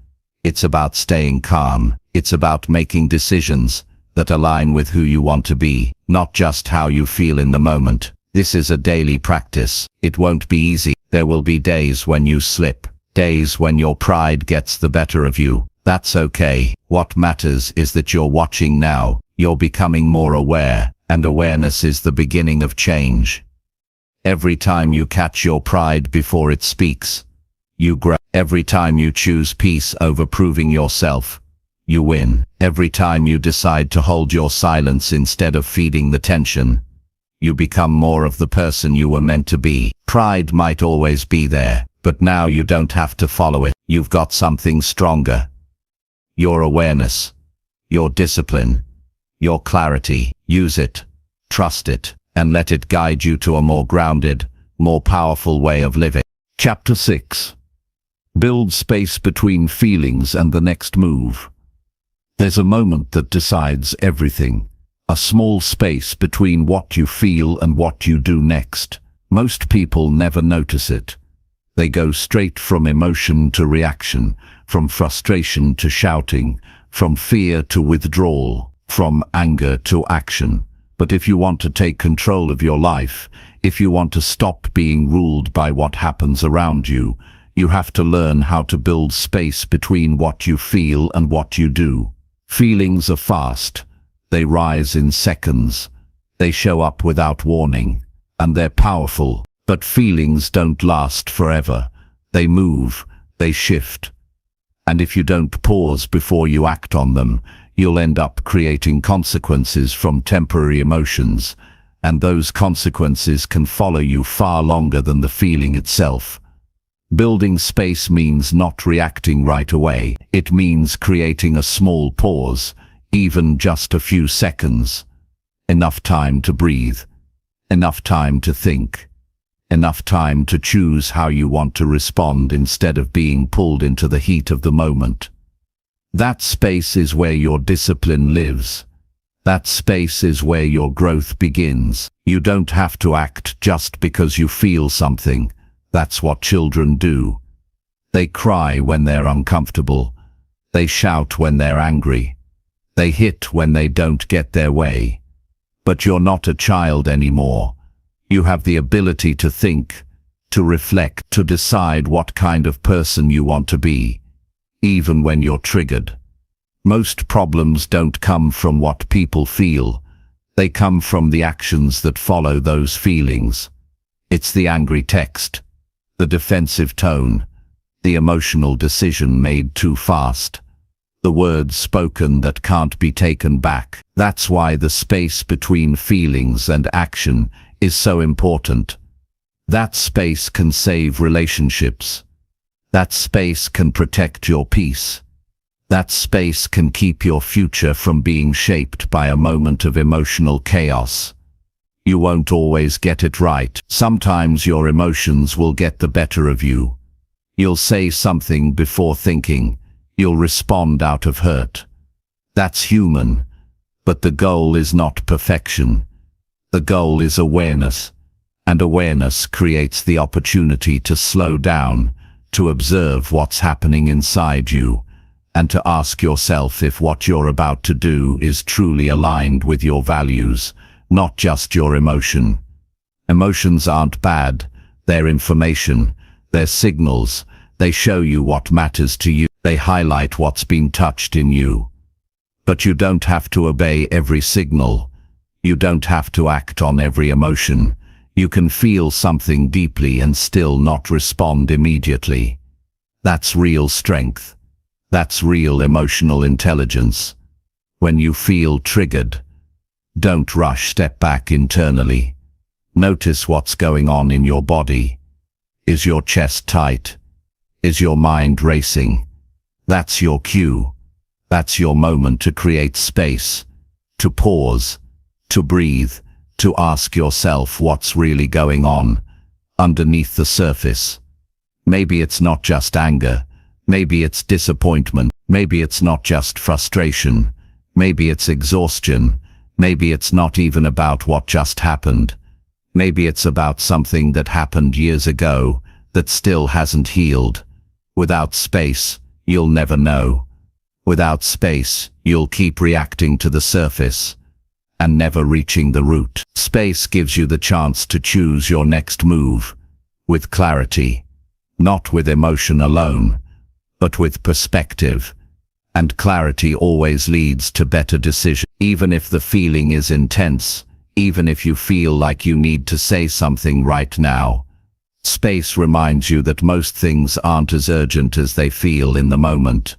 It's about staying calm. It's about making decisions that align with who you want to be, not just how you feel in the moment. This is a daily practice. It won't be easy. There will be days when you slip, days when your pride gets the better of you. That's okay. What matters is that you're watching now. You're becoming more aware, and awareness is the beginning of change. Every time you catch your pride before it speaks, you grow. Every time you choose peace over proving yourself, you win. Every time you decide to hold your silence instead of feeding the tension, you become more of the person you were meant to be. Pride might always be there, but now you don't have to follow it. You've got something stronger. Your awareness, your discipline, your clarity. Use it, trust it, and let it guide you to a more grounded, more powerful way of living. Chapter 6. Build space between feelings and the next move. There's a moment that decides everything. A small space between what you feel and what you do next. Most people never notice it. They go straight from emotion to reaction, from frustration to shouting, from fear to withdrawal, from anger to action. But if you want to take control of your life, if you want to stop being ruled by what happens around you, you have to learn how to build space between what you feel and what you do. Feelings are fast. They rise in seconds. They show up without warning, and they're powerful. But feelings don't last forever. They move, they shift. And if you don't pause before you act on them, you'll end up creating consequences from temporary emotions, and those consequences can follow you far longer than the feeling itself. Building space means not reacting right away. It means creating a small pause, even just a few seconds. Enough time to breathe. Enough time to think. Enough time to choose how you want to respond instead of being pulled into the heat of the moment. That space is where your discipline lives. That space is where your growth begins. You don't have to act just because you feel something. That's what children do. They cry when they're uncomfortable. They shout when they're angry. They hit when they don't get their way. But you're not a child anymore. You have the ability to think, to reflect, to decide what kind of person you want to be, even when you're triggered. Most problems don't come from what people feel. They come from the actions that follow those feelings. It's the angry text, the defensive tone, the emotional decision made too fast, the words spoken that can't be taken back. That's why the space between feelings and action is so important. That space can save relationships. That space can protect your peace. That space can keep your future from being shaped by a moment of emotional chaos. You won't always get it right. Sometimes your emotions will get the better of you. You'll say something before thinking. You'll respond out of hurt. That's human. But the goal is not perfection. The goal is awareness. And awareness creates the opportunity to slow down, to observe what's happening inside you, and to ask yourself if what you're about to do is truly aligned with your values, not just your emotion. Emotions aren't bad. They're information. They're signals. They show you what matters to you. They highlight what's been touched in you. But you don't have to obey every signal. You don't have to act on every emotion. You can feel something deeply and still not respond immediately. That's real strength. That's real emotional intelligence. When you feel triggered, don't rush. Step back internally. Notice what's going on in your body. Is your chest tight? Is your mind racing? That's your cue. That's your moment to create space, to pause, to breathe, to ask yourself what's really going on underneath the surface. Maybe it's not just anger. Maybe it's disappointment. Maybe it's not just frustration. Maybe it's exhaustion. Maybe it's not even about what just happened. Maybe it's about something that happened years ago that still hasn't healed. Without space, you'll never know. Without space, you'll keep reacting to the surface and never reaching the root. Space gives you the chance to choose your next move with clarity, not with emotion alone, but with perspective. And clarity always leads to better decisions. Even if the feeling is intense, even if you feel like you need to say something right now, space reminds you that most things aren't as urgent as they feel in the moment.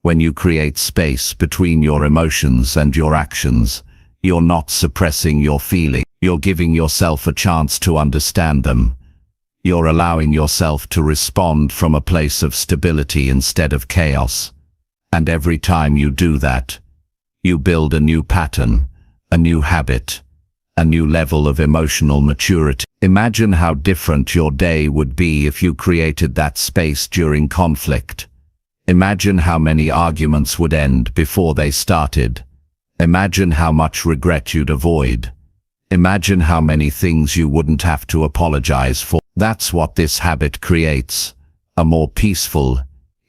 When you create space between your emotions and your actions, you're not suppressing your feelings. You're giving yourself a chance to understand them. You're allowing yourself to respond from a place of stability instead of chaos. And every time you do that, you build a new pattern, a new habit, a new level of emotional maturity. Imagine how different your day would be if you created that space during conflict. Imagine how many arguments would end before they started. Imagine how much regret you'd avoid. Imagine how many things you wouldn't have to apologize for. That's what this habit creates, a more peaceful,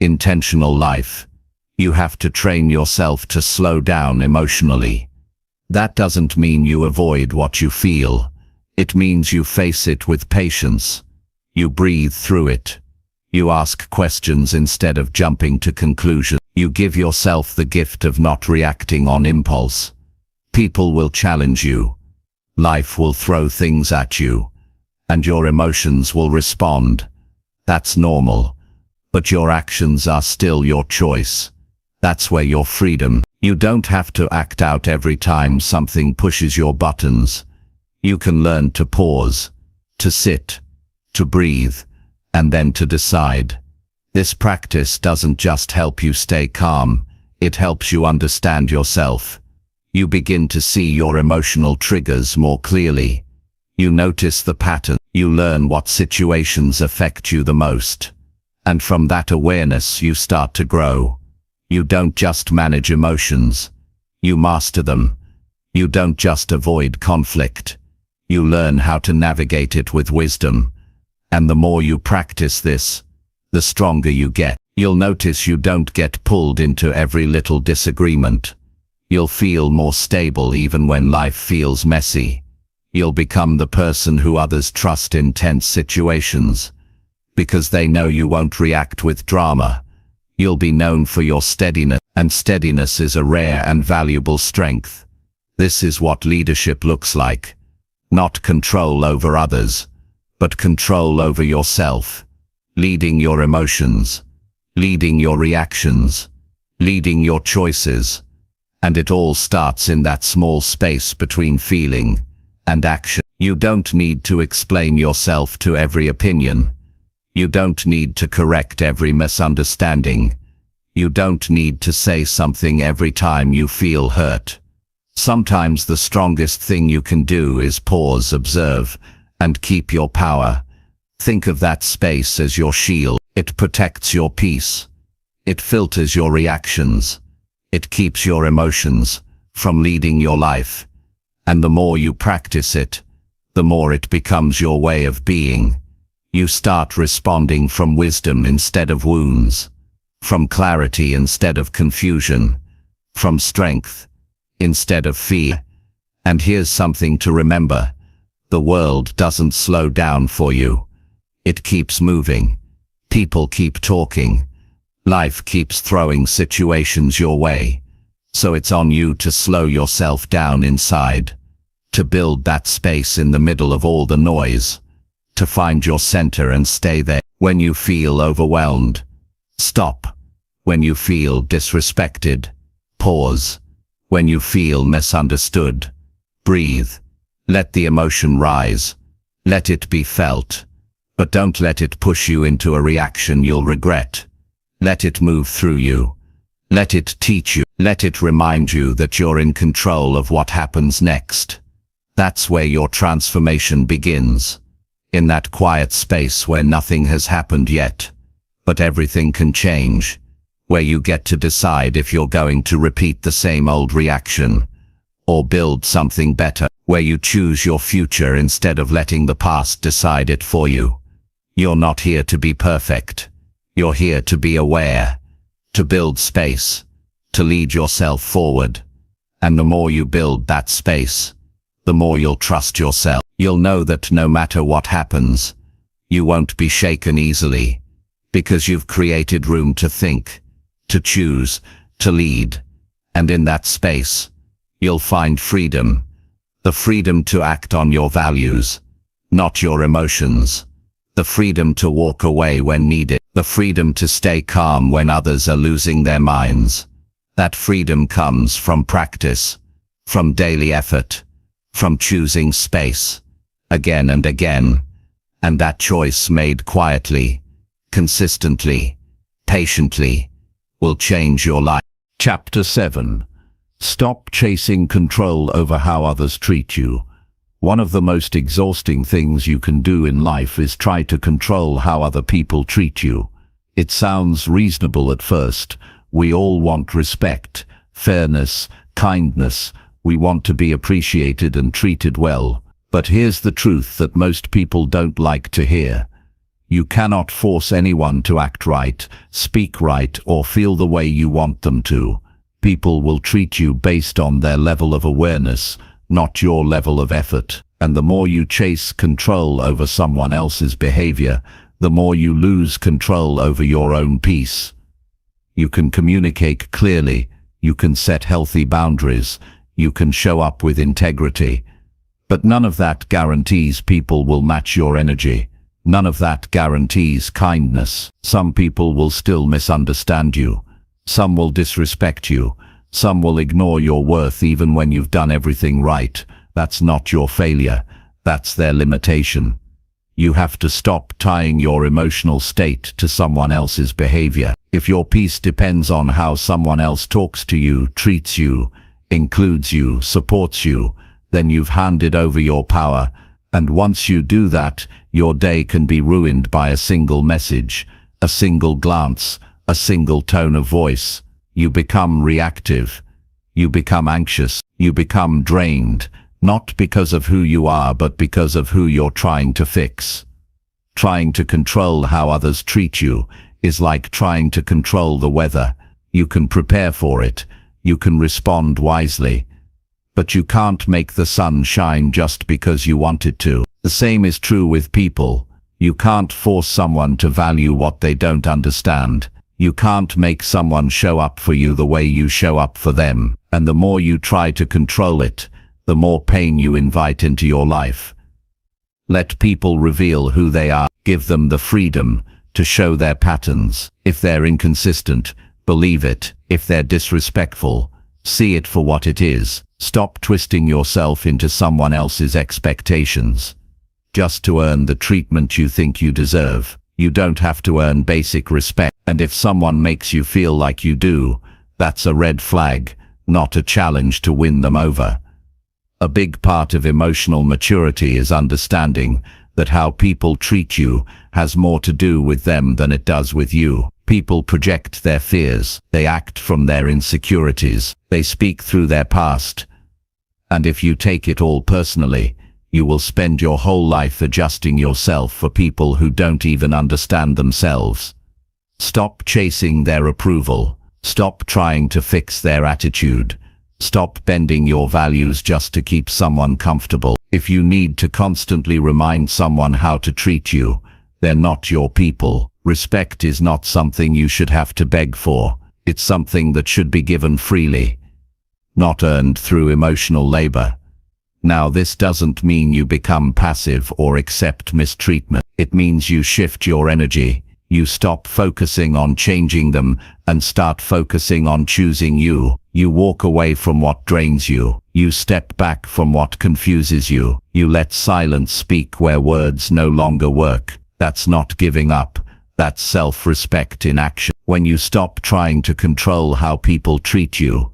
intentional life. You have to train yourself to slow down emotionally. That doesn't mean you avoid what you feel. It means you face it with patience. You breathe through it. You ask questions instead of jumping to conclusions. You give yourself the gift of not reacting on impulse. People will challenge you. Life will throw things at you. And your emotions will respond. That's normal. But your actions are still your choice. That's where your freedom. You don't have to act out every time something pushes your buttons. You can learn to pause, to sit, to breathe, and then to decide. This practice doesn't just help you stay calm, it helps you understand yourself. You begin to see your emotional triggers more clearly. You notice the pattern. You learn what situations affect you the most. And from that awareness you start to grow. You don't just manage emotions. You master them. You don't just avoid conflict. You learn how to navigate it with wisdom. And the more you practice this, the stronger you get. You'll notice you don't get pulled into every little disagreement. You'll feel more stable even when life feels messy. You'll become the person who others trust in tense situations, because they know you won't react with drama. You'll be known for your steadiness, and steadiness is a rare and valuable strength. This is what leadership looks like. Not control over others, but control over yourself, leading your emotions, leading your reactions, leading your choices. And it all starts in that small space between feeling and action. You don't need to explain yourself to every opinion. You don't need to correct every misunderstanding. You don't need to say something every time you feel hurt. Sometimes the strongest thing you can do is pause, observe, and keep your power. Think of that space as your shield. It protects your peace. It filters your reactions. It keeps your emotions from leading your life. And the more you practice it, the more it becomes your way of being. You start responding from wisdom instead of wounds, from clarity instead of confusion, from strength instead of fear. And here's something to remember. The world doesn't slow down for you. It keeps moving. People keep talking. Life keeps throwing situations your way. So it's on you to slow yourself down inside, to build that space in the middle of all the noise, to find your center and stay there. When you feel overwhelmed, stop. When you feel disrespected, pause. When you feel misunderstood, breathe. Let the emotion rise. Let it be felt. But don't let it push you into a reaction you'll regret. Let it move through you. Let it teach you. Let it remind you that you're in control of what happens next. That's where your transformation begins. In that quiet space where nothing has happened yet, but everything can change. Where you get to decide if you're going to repeat the same old reaction, or build something better. Where you choose your future instead of letting the past decide it for you. You're not here to be perfect. You're here to be aware, to build space, to lead yourself forward. And the more you build that space, the more you'll trust yourself. You'll know that no matter what happens, you won't be shaken easily, because you've created room to think, to choose, to lead. And in that space, you'll find freedom. The freedom to act on your values, not your emotions. The freedom to walk away when needed. The freedom to stay calm when others are losing their minds. That freedom comes from practice, from daily effort, from choosing space, again and again. And that choice made quietly, consistently, patiently, will change your life. Chapter 7. Stop chasing control over how others treat you. One of the most exhausting things you can do in life is try to control how other people treat you. It sounds reasonable at first. We all want respect, fairness, kindness. We want to be appreciated and treated well. But here's the truth that most people don't like to hear. You cannot force anyone to act right, speak right, or feel the way you want them to. People will treat you based on their level of awareness, not your level of effort. And the more you chase control over someone else's behavior, the more you lose control over your own peace. You can communicate clearly, you can set healthy boundaries, you can show up with integrity. But none of that guarantees people will match your energy. None of that guarantees kindness. Some people will still misunderstand you. Some will disrespect you. Some will ignore your worth even when you've done everything right. That's not your failure. That's their limitation. You have to stop tying your emotional state to someone else's behavior. If your peace depends on how someone else talks to you, treats you, includes you, supports you, then you've handed over your power. And once you do that, your day can be ruined by a single message, a single glance, a single tone of voice. You become reactive. You become anxious. You become drained, not because of who you are, but because of who you're trying to fix. Trying to control how others treat you is like trying to control the weather. You can prepare for it. You can respond wisely. But you can't make the sun shine just because you want it to. The same is true with people. You can't force someone to value what they don't understand. You can't make someone show up for you the way you show up for them. And the more you try to control it, the more pain you invite into your life. Let people reveal who they are. Give them the freedom to show their patterns. If they're inconsistent, believe it. If they're disrespectful, see it for what it is. Stop twisting yourself into someone else's expectations just to earn the treatment you think you deserve. You don't have to earn basic respect. And if someone makes you feel like you do, that's a red flag, not a challenge to win them over. A big part of emotional maturity is understanding that how people treat you has more to do with them than it does with you. People project their fears, they act from their insecurities, they speak through their past. And if you take it all personally, you will spend your whole life adjusting yourself for people who don't even understand themselves. Stop chasing their approval. Stop trying to fix their attitude. Stop bending your values just to keep someone comfortable. If you need to constantly remind someone how to treat you, they're not your people. Respect is not something you should have to beg for. It's something that should be given freely, not earned through emotional labor. Now, this doesn't mean you become passive or accept mistreatment. It means you shift your energy. You stop focusing on changing them and start focusing on choosing you. You walk away from what drains you. You step back from what confuses you. You let silence speak where words no longer work. That's not giving up. That's self-respect in action. When you stop trying to control how people treat you,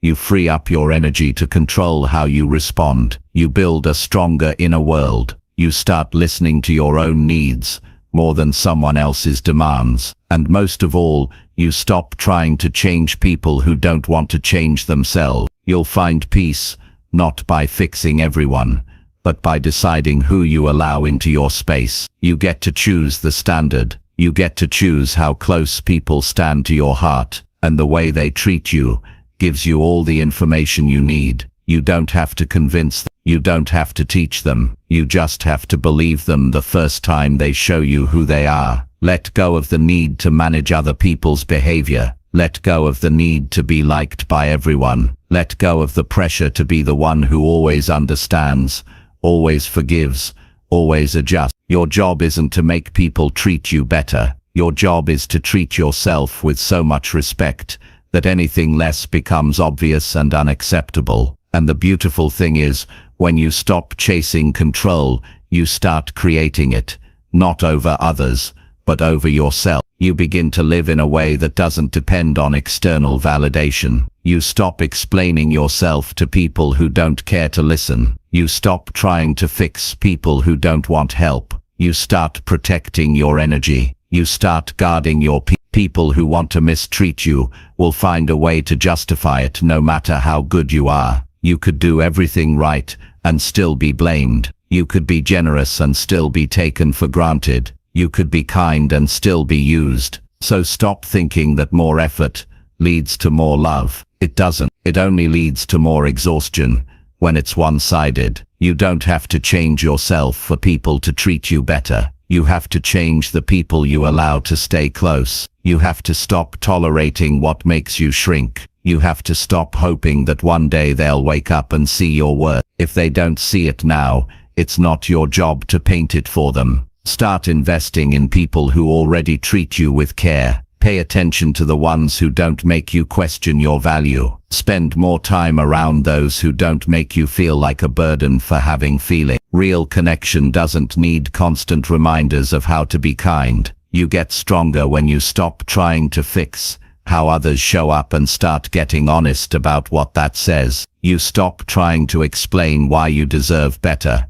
you free up your energy to control how you respond. You build a stronger inner world. You start listening to your own needs more than someone else's demands. And most of all, you stop trying to change people who don't want to change themselves. You'll find peace, not by fixing everyone, but by deciding who you allow into your space. You get to choose the standard. You get to choose how close people stand to your heart, and the way they treat you gives you all the information you need. You don't have to convince them. You don't have to teach them. You just have to believe them the first time they show you who they are. Let go of the need to manage other people's behavior. Let go of the need to be liked by everyone. Let go of the pressure to be the one who always understands, always forgives, always adjusts. Your job isn't to make people treat you better. Your job is to treat yourself with so much respect that anything less becomes obvious and unacceptable. And the beautiful thing is, when you stop chasing control, you start creating it, not over others, but over yourself. You begin to live in a way that doesn't depend on external validation. You stop explaining yourself to people who don't care to listen. You stop trying to fix people who don't want help. You start protecting your energy. You start guarding your people who want to mistreat you will find a way to justify it no matter how good you are. You could do everything right and still be blamed. You could be generous and still be taken for granted. You could be kind and still be used. So stop thinking that more effort leads to more love. It doesn't. It only leads to more exhaustion when it's one-sided. You don't have to change yourself for people to treat you better. You have to change the people you allow to stay close. You have to stop tolerating what makes you shrink. You have to stop hoping that one day they'll wake up and see your worth. If they don't see it now, it's not your job to paint it for them. Start investing in people who already treat you with care. Pay attention to the ones who don't make you question your value. Spend more time around those who don't make you feel like a burden for having feelings. Real connection doesn't need constant reminders of how to be kind. You get stronger when you stop trying to fix how others show up and start getting honest about what that says. You stop trying to explain why you deserve better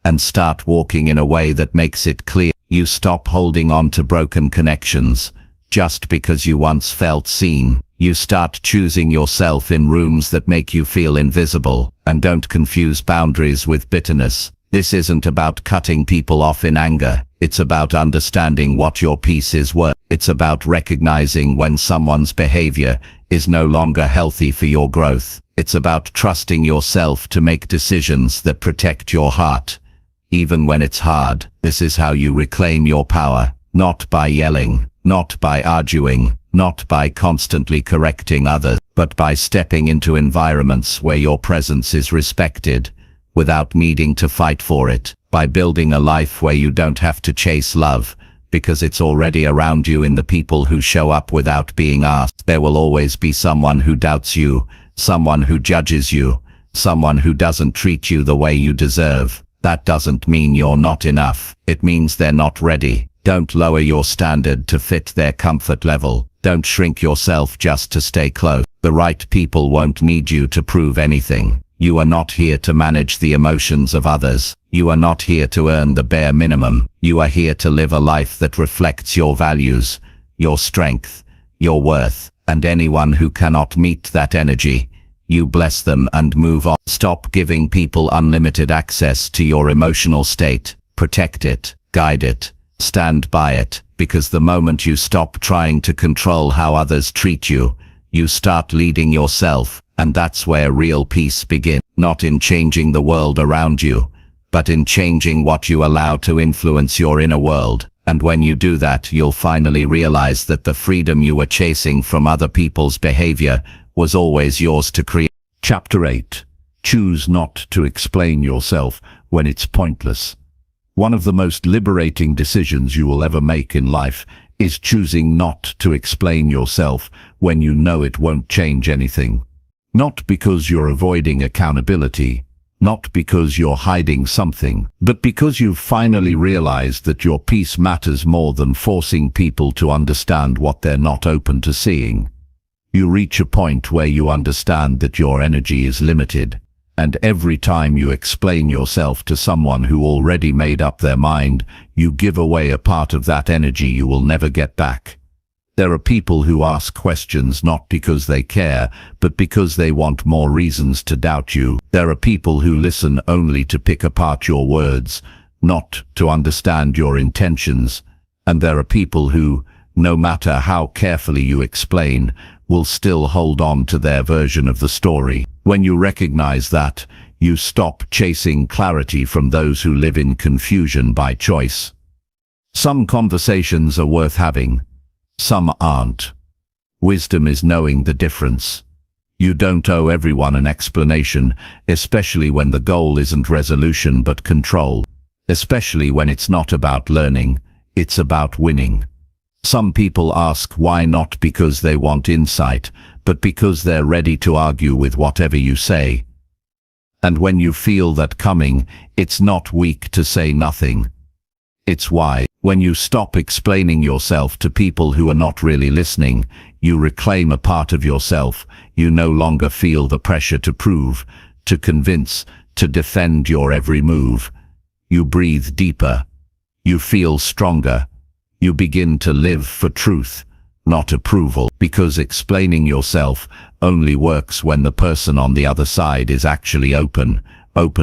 and start walking in a way that makes it clear. You stop holding on to broken connections just because you once felt seen. You start choosing yourself in rooms that make you feel invisible, and don't confuse boundaries with bitterness. This isn't about cutting people off in anger. It's about understanding what your peace is worth. It's about recognizing when someone's behavior is no longer healthy for your growth. It's about trusting yourself to make decisions that protect your heart, even when it's hard. This is how you reclaim your power, not by yelling, not by arguing, not by constantly correcting others, but by stepping into environments where your presence is respected without needing to fight for it. by building a life where you don't have to chase love, because it's already around you in the people who show up without being asked. There will always be someone who doubts you, someone who judges you, someone who doesn't treat you the way you deserve. That doesn't mean you're not enough. It means they're not ready. Don't lower your standard to fit their comfort level. Don't shrink yourself just to stay close. The right people won't need you to prove anything. You are not here to manage the emotions of others. You are not here to earn the bare minimum. You are here to live a life that reflects your values, your strength, your worth. And anyone who cannot meet that energy, you bless them and move on. Stop giving people unlimited access to your emotional state. Protect it, guide it, stand by it, because the moment you stop trying to control how others treat you, you start leading yourself, and that's where real peace begins. Not in changing the world around you, but in changing what you allow to influence your inner world. And when you do that, you'll finally realize that the freedom you were chasing from other people's behavior was always yours to create. Chapter 8. Choose not to explain yourself when it's pointless. One of the most liberating decisions you will ever make in life is choosing not to explain yourself when you know it won't change anything. Not because you're avoiding accountability, not because you're hiding something, but because you've finally realized that your peace matters more than forcing people to understand what they're not open to seeing. You reach a point where you understand that your energy is limited, and every time you explain yourself to someone who already made up their mind, you give away a part of that energy you will never get back. There are people who ask questions not because they care, but because they want more reasons to doubt you. There are people who listen only to pick apart your words, not to understand your intentions. And there are people who, no matter how carefully you explain, will still hold on to their version of the story. When you recognize that, you stop chasing clarity from those who live in confusion by choice. Some conversations are worth having. Some aren't. Wisdom is knowing the difference. You don't owe everyone an explanation, especially when the goal isn't resolution but control. Especially when it's not about learning, it's about winning. Some people ask why not because they want insight, but because they're ready to argue with whatever you say. And when you feel that coming, it's not weak to say nothing. It's why. When you stop explaining yourself to people who are not really listening, you reclaim a part of yourself. You no longer feel the pressure to prove, to convince, to defend your every move. You breathe deeper. You feel stronger. You begin to live for truth, not approval, because explaining yourself only works when the person on the other side is actually open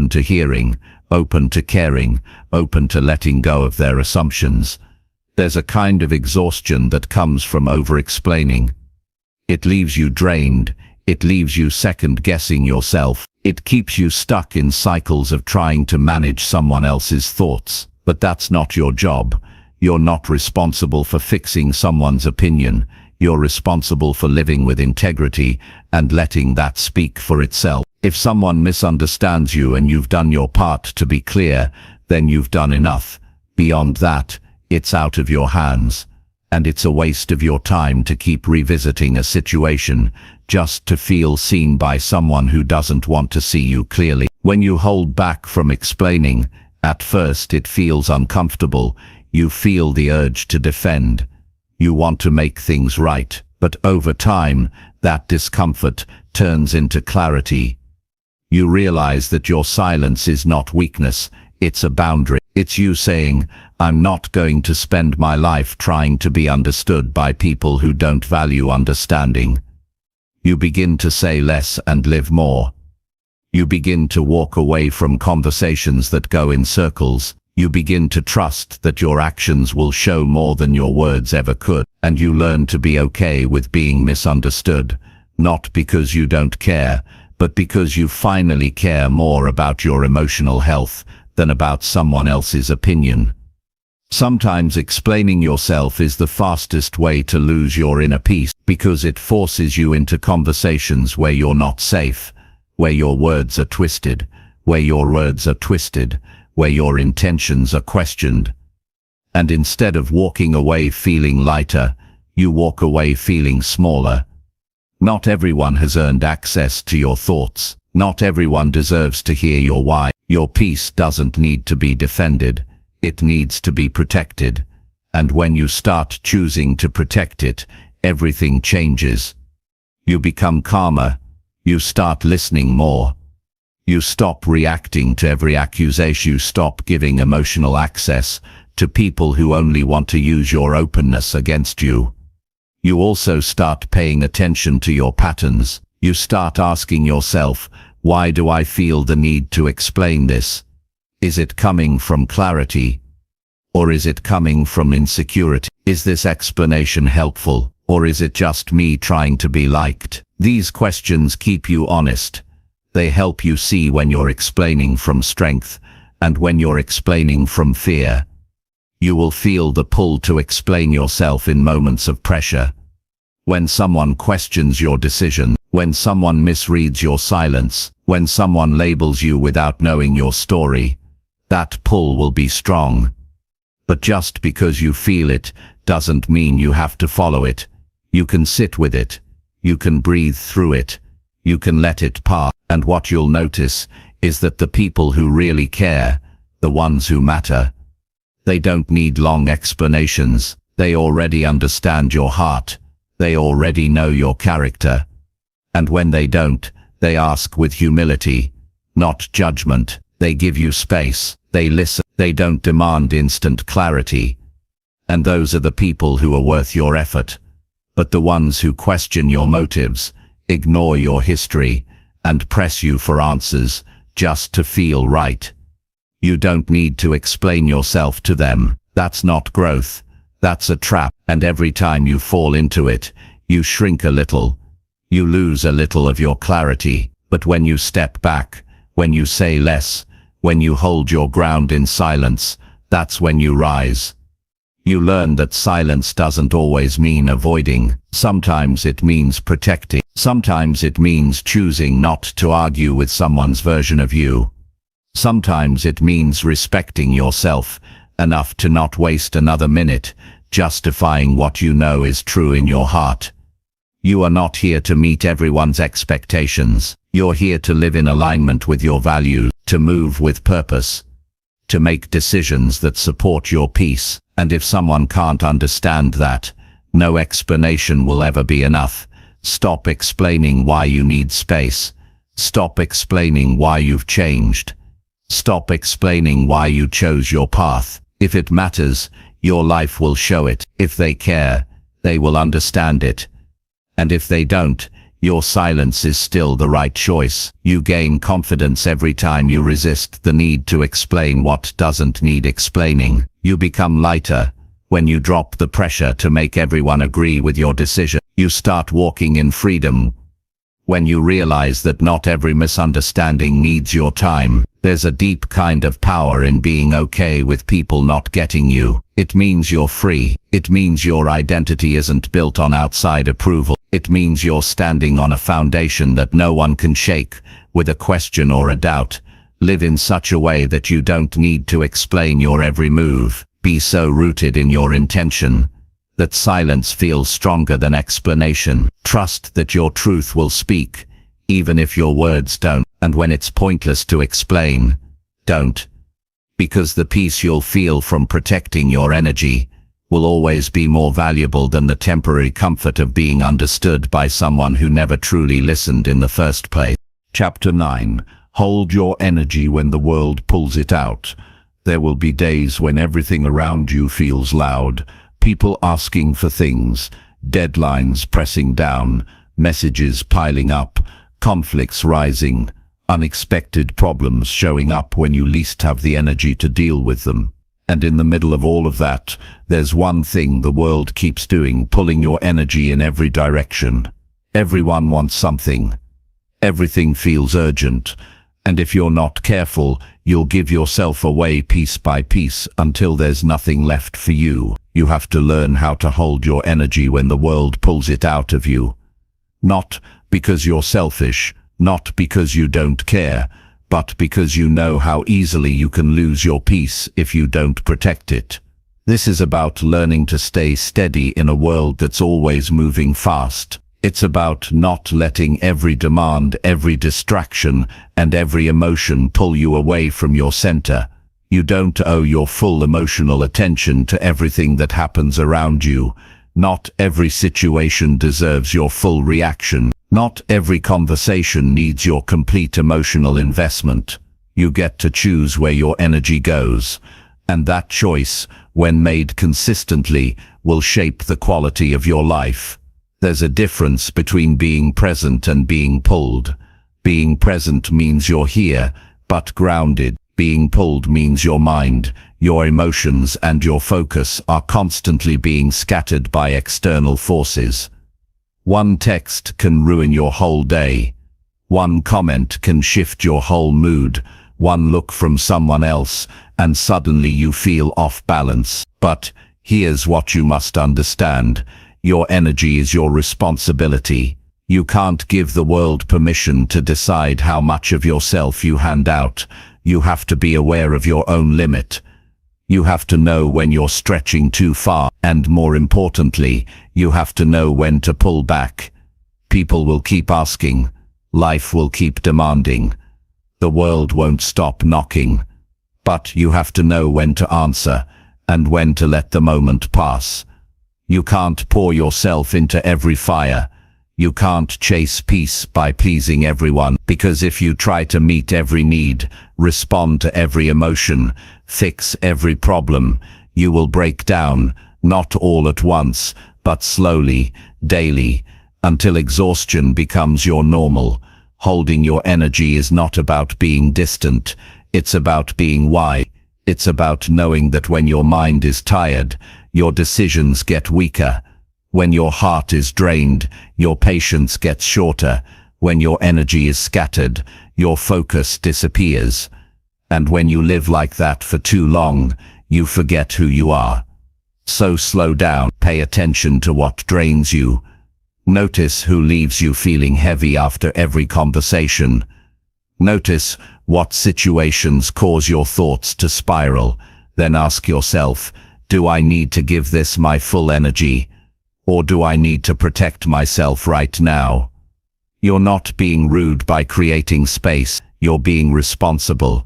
to hearing, open to caring, open to letting go of their assumptions. There's a kind of exhaustion that comes from over-explaining. It leaves you drained. It leaves you second-guessing yourself. It keeps you stuck in cycles of trying to manage someone else's thoughts. But that's not your job. You're not responsible for fixing someone's opinion. You're responsible for living with integrity and letting that speak for itself. If someone misunderstands you and you've done your part to be clear, then you've done enough. Beyond that, it's out of your hands. And it's a waste of your time to keep revisiting a situation just to feel seen by someone who doesn't want to see you clearly. When you hold back from explaining, at first it feels uncomfortable. You feel the urge to defend. You want to make things right. But over time, that discomfort turns into clarity. You realize that your silence is not weakness, it's a boundary. It's you saying, I'm not going to spend my life trying to be understood by people who don't value understanding. You begin to say less and live more. You begin to walk away from conversations that go in circles. You begin to trust that your actions will show more than your words ever could. And you learn to be okay with being misunderstood, not because you don't care, but because you finally care more about your emotional health than about someone else's opinion. Sometimes explaining yourself is the fastest way to lose your inner peace, because it forces you into conversations where you're not safe, where your words are twisted, where your intentions are questioned. And instead of walking away feeling lighter, you walk away feeling smaller. Not everyone has earned access to your thoughts. Not everyone deserves to hear your why. Your peace doesn't need to be defended. It needs to be protected. And when you start choosing to protect it, everything changes. You become calmer. You start listening more. You stop reacting to every accusation. You stop giving emotional access to people who only want to use your openness against you. You also start paying attention to your patterns. You start asking yourself, why do I feel the need to explain this? Is it coming from clarity? Or is it coming from insecurity? Is this explanation helpful? Or is it just me trying to be liked? These questions keep you honest. They help you see when you're explaining from strength and when you're explaining from fear. You will feel the pull to explain yourself in moments of pressure. When someone questions your decision, when someone misreads your silence, when someone labels you without knowing your story, that pull will be strong. But just because you feel it doesn't mean you have to follow it. You can sit with it. You can breathe through it. You can let it pass. And what you'll notice is that the people who really care, the ones who matter, they don't need long explanations. They already understand your heart. They already know your character. And when they don't, they ask with humility, not judgment. They give you space. They listen. They don't demand instant clarity. And those are the people who are worth your effort. But the ones who question your motives, ignore your history, and press you for answers just to feel right. You don't need to explain yourself to them. That's not growth. That's a trap. And every time you fall into it, you shrink a little. You lose a little of your clarity. But when you step back, when you say less, when you hold your ground in silence, that's when you rise. You learn that silence doesn't always mean avoiding. Sometimes it means protecting. Sometimes it means choosing not to argue with someone's version of you. Sometimes it means respecting yourself enough to not waste another minute justifying what you know is true in your heart. You are not here to meet everyone's expectations. You're here to live in alignment with your values, to move with purpose, to make decisions that support your peace. And if someone can't understand that, no explanation will ever be enough. Stop explaining why you need space. Stop explaining why you've changed. Stop explaining why you chose your path. If it matters, your life will show it. If they care, they will understand it. And if they don't, your silence is still the right choice. You gain confidence every time you resist the need to explain what doesn't need explaining. You become lighter when you drop the pressure to make everyone agree with your decision. You start walking in freedom when you realize that not every misunderstanding needs your time. There's a deep kind of power in being okay with people not getting you. It means you're free. It means your identity isn't built on outside approval. It means you're standing on a foundation that no one can shake with a question or a doubt. Live in such a way that you don't need to explain your every move. Be so rooted in your intention that silence feels stronger than explanation. Trust that your truth will speak, even if your words don't. And when it's pointless to explain, don't. Because the peace you'll feel from protecting your energy will always be more valuable than the temporary comfort of being understood by someone who never truly listened in the first place. Chapter 9. Hold your energy when the world pulls it out. There will be days when everything around you feels loud. People asking for things, deadlines pressing down, messages piling up, conflicts rising, unexpected problems showing up when you least have the energy to deal with them. And in the middle of all of that, there's one thing the world keeps doing, pulling your energy in every direction. Everyone wants something. Everything feels urgent. And if you're not careful, you'll give yourself away piece by piece until there's nothing left for you. You have to learn how to hold your energy when the world pulls it out of you. Not because you're selfish, not because you don't care, but because you know how easily you can lose your peace if you don't protect it. This is about learning to stay steady in a world that's always moving fast. It's about not letting every demand, every distraction, and every emotion pull you away from your center. You don't owe your full emotional attention to everything that happens around you. Not every situation deserves your full reaction. Not every conversation needs your complete emotional investment. You get to choose where your energy goes, and that choice, when made consistently, will shape the quality of your life. There's a difference between being present and being pulled. Being present means you're here, but grounded. Being pulled means your mind, your emotions, and your focus are constantly being scattered by external forces. One text can ruin your whole day. One comment can shift your whole mood. One look from someone else, and suddenly you feel off balance. But here's what you must understand. Your energy is your responsibility. You can't give the world permission to decide how much of yourself you hand out. You have to be aware of your own limit. You have to know when you're stretching too far, and more importantly, you have to know when to pull back. People will keep asking. Life will keep demanding. The world won't stop knocking. But you have to know when to answer, and when to let the moment pass. You can't pour yourself into every fire. You can't chase peace by pleasing everyone, because if you try to meet every need, respond to every emotion, fix every problem, you will break down, not all at once, but slowly, daily, until exhaustion becomes your normal. Holding your energy is not about being distant, it's about being wise. It's about knowing that when your mind is tired, your decisions get weaker. When your heart is drained, your patience gets shorter. When your energy is scattered, your focus disappears. And when you live like that for too long, you forget who you are. So slow down, pay attention to what drains you. Notice who leaves you feeling heavy after every conversation. Notice what situations cause your thoughts to spiral. Then ask yourself, do I need to give this my full energy? Or do I need to protect myself right now? You're not being rude by creating space, you're being responsible.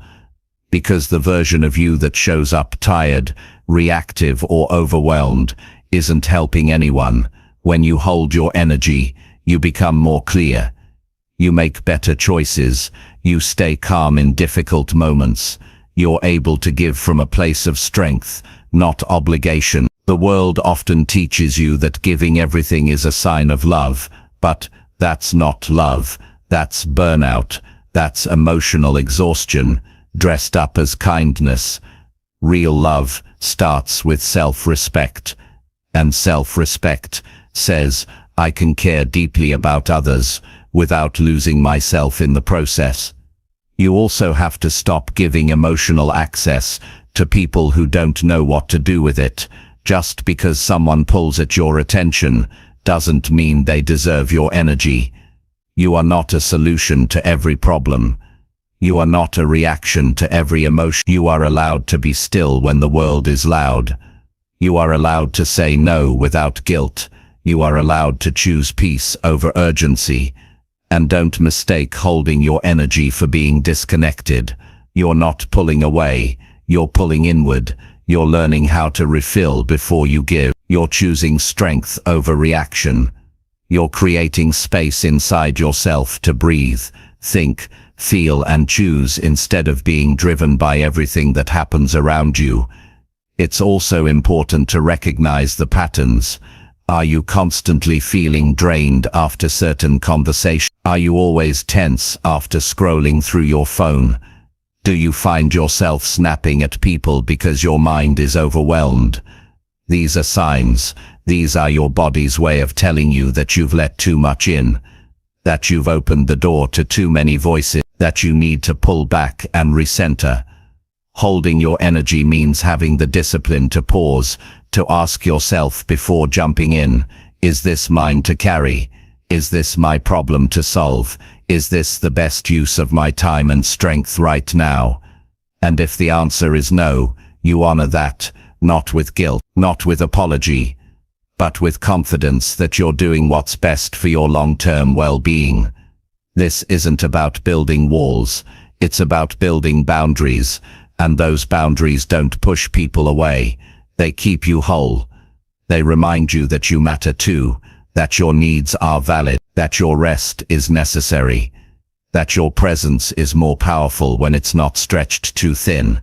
Because the version of you that shows up tired, reactive, or overwhelmed isn't helping anyone. When you hold your energy, you become more clear. You make better choices. You stay calm in difficult moments. You're able to give from a place of strength, not obligation. The world often teaches you that giving everything is a sign of love, but that's not love. That's burnout. That's emotional exhaustion, dressed up as kindness. Real love starts with self-respect. And self-respect says, I can care deeply about others without losing myself in the process. You also have to stop giving emotional access to people who don't know what to do with it. Just because someone pulls at your attention doesn't mean they deserve your energy. You are not a solution to every problem. You are not a reaction to every emotion. You are allowed to be still when the world is loud. You are allowed to say no without guilt. You are allowed to choose peace over urgency. And don't mistake holding your energy for being disconnected. You're not pulling away, you're pulling inward. You're learning how to refill before you give. You're choosing strength over reaction. You're creating space inside yourself to breathe, think, feel, and choose instead of being driven by everything that happens around you. It's also important to recognize the patterns. Are you constantly feeling drained after certain conversations? Are you always tense after scrolling through your phone? Do you find yourself snapping at people because your mind is overwhelmed? These are signs. These are your body's way of telling you that you've let too much in, that you've opened the door to too many voices, that you need to pull back and recenter. Holding your energy means having the discipline to pause, to ask yourself before jumping in, is this mine to carry? Is this my problem to solve? Is this the best use of my time and strength right now? And if the answer is no, you honor that, not with guilt, not with apology, but with confidence that you're doing what's best for your long-term well-being. This isn't about building walls, it's about building boundaries, and those boundaries don't push people away. They keep you whole. They remind you that you matter too, that your needs are valid, that your rest is necessary, that your presence is more powerful when it's not stretched too thin.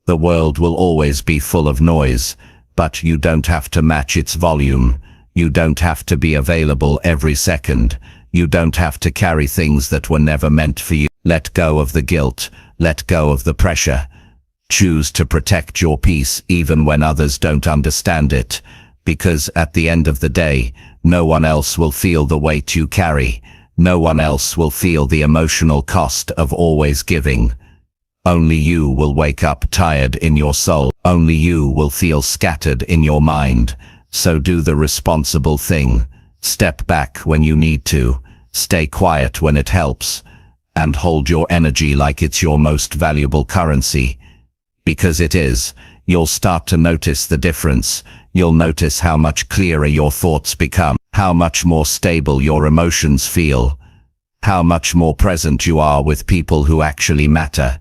The world will always be full of noise, but you don't have to match its volume. You don't have to be available every second. You don't have to carry things that were never meant for you. Let go of the guilt. Let go of the pressure. Choose to protect your peace even when others don't understand it, because at the end of the day, no one else will feel the weight you carry. No one else will feel the emotional cost of always giving. Only you will wake up tired in your soul. Only you will feel scattered in your mind. So do the responsible thing. Step back when you need to. Stay quiet when it helps. And hold your energy like it's your most valuable currency. Because it is. You'll start to notice the difference. You'll notice how much clearer your thoughts become, how much more stable your emotions feel, how much more present you are with people who actually matter.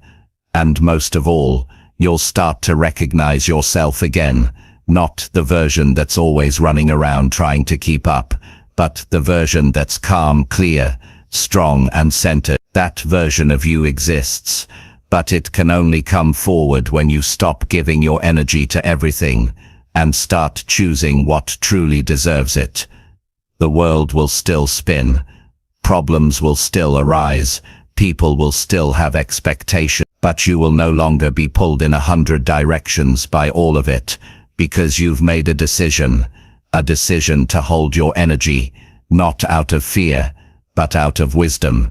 And most of all, you'll start to recognize yourself again, not the version that's always running around trying to keep up, but the version that's calm, clear, strong and centered. That version of you exists, but it can only come forward when you stop giving your energy to everything and start choosing what truly deserves it. The world will still spin. Problems will still arise. People will still have expectations, but you will no longer be pulled in 100 directions by all of it, because you've made a decision to hold your energy, not out of fear, but out of wisdom,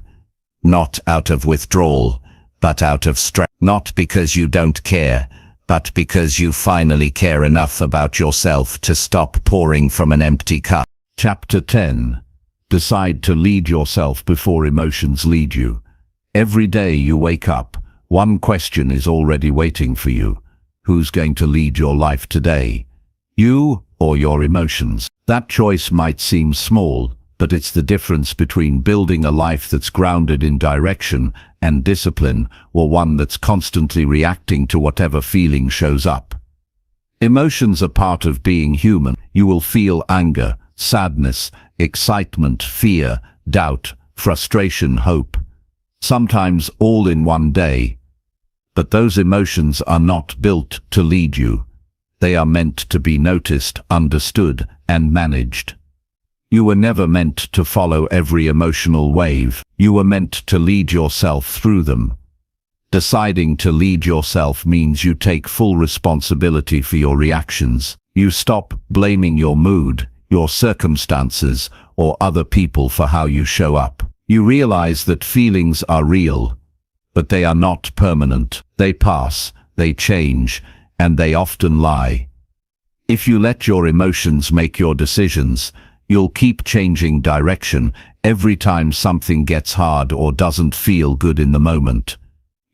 not out of withdrawal, but out of strength, not because you don't care, but because you finally care enough about yourself to stop pouring from an empty cup. Chapter 10. Decide to lead yourself before emotions lead you. Every day you wake up, one question is already waiting for you. Who's going to lead your life today? You or your emotions? That choice might seem small, but it's the difference between building a life that's grounded in direction and discipline, or one that's constantly reacting to whatever feeling shows up. Emotions are part of being human. You will feel anger, sadness, excitement, fear, doubt, frustration, hope. Sometimes all in one day. But those emotions are not built to lead you. They are meant to be noticed, understood, and managed. You were never meant to follow every emotional wave. You were meant to lead yourself through them. Deciding to lead yourself means you take full responsibility for your reactions. You stop blaming your mood, your circumstances, or other people for how you show up. You realize that feelings are real, but they are not permanent. They pass, they change, and they often lie. If you let your emotions make your decisions, you'll keep changing direction every time something gets hard or doesn't feel good in the moment.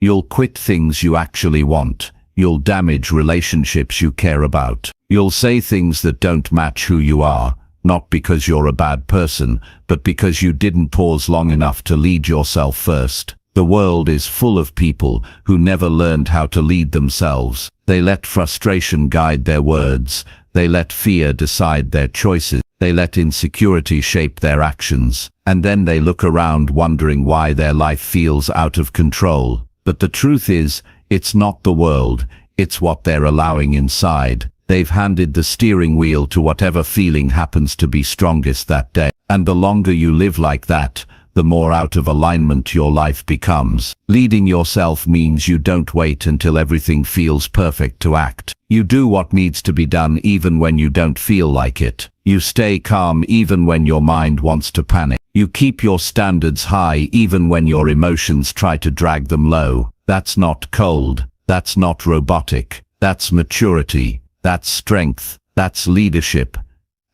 You'll quit things you actually want. You'll damage relationships you care about. You'll say things that don't match who you are, not because you're a bad person, but because you didn't pause long enough to lead yourself first. The world is full of people who never learned how to lead themselves. They let frustration guide their words. They let fear decide their choices. They let insecurity shape their actions. And then they look around wondering why their life feels out of control. But the truth is, it's not the world, it's what they're allowing inside. They've handed the steering wheel to whatever feeling happens to be strongest that day. And the longer you live like that, the more out of alignment your life becomes. Leading yourself means you don't wait until everything feels perfect to act. You do what needs to be done even when you don't feel like it. You stay calm even when your mind wants to panic. You keep your standards high even when your emotions try to drag them low. That's not cold. That's not robotic. That's maturity. That's strength. That's leadership.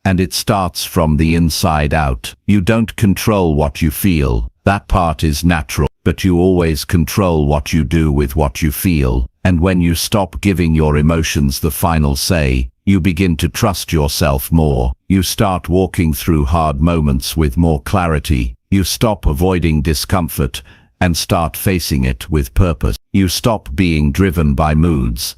And it starts from the inside out. You don't control what you feel. That part is natural. But you always control what you do with what you feel. And when you stop giving your emotions the final say, you begin to trust yourself more. You start walking through hard moments with more clarity. You stop avoiding discomfort and start facing it with purpose. You stop being driven by moods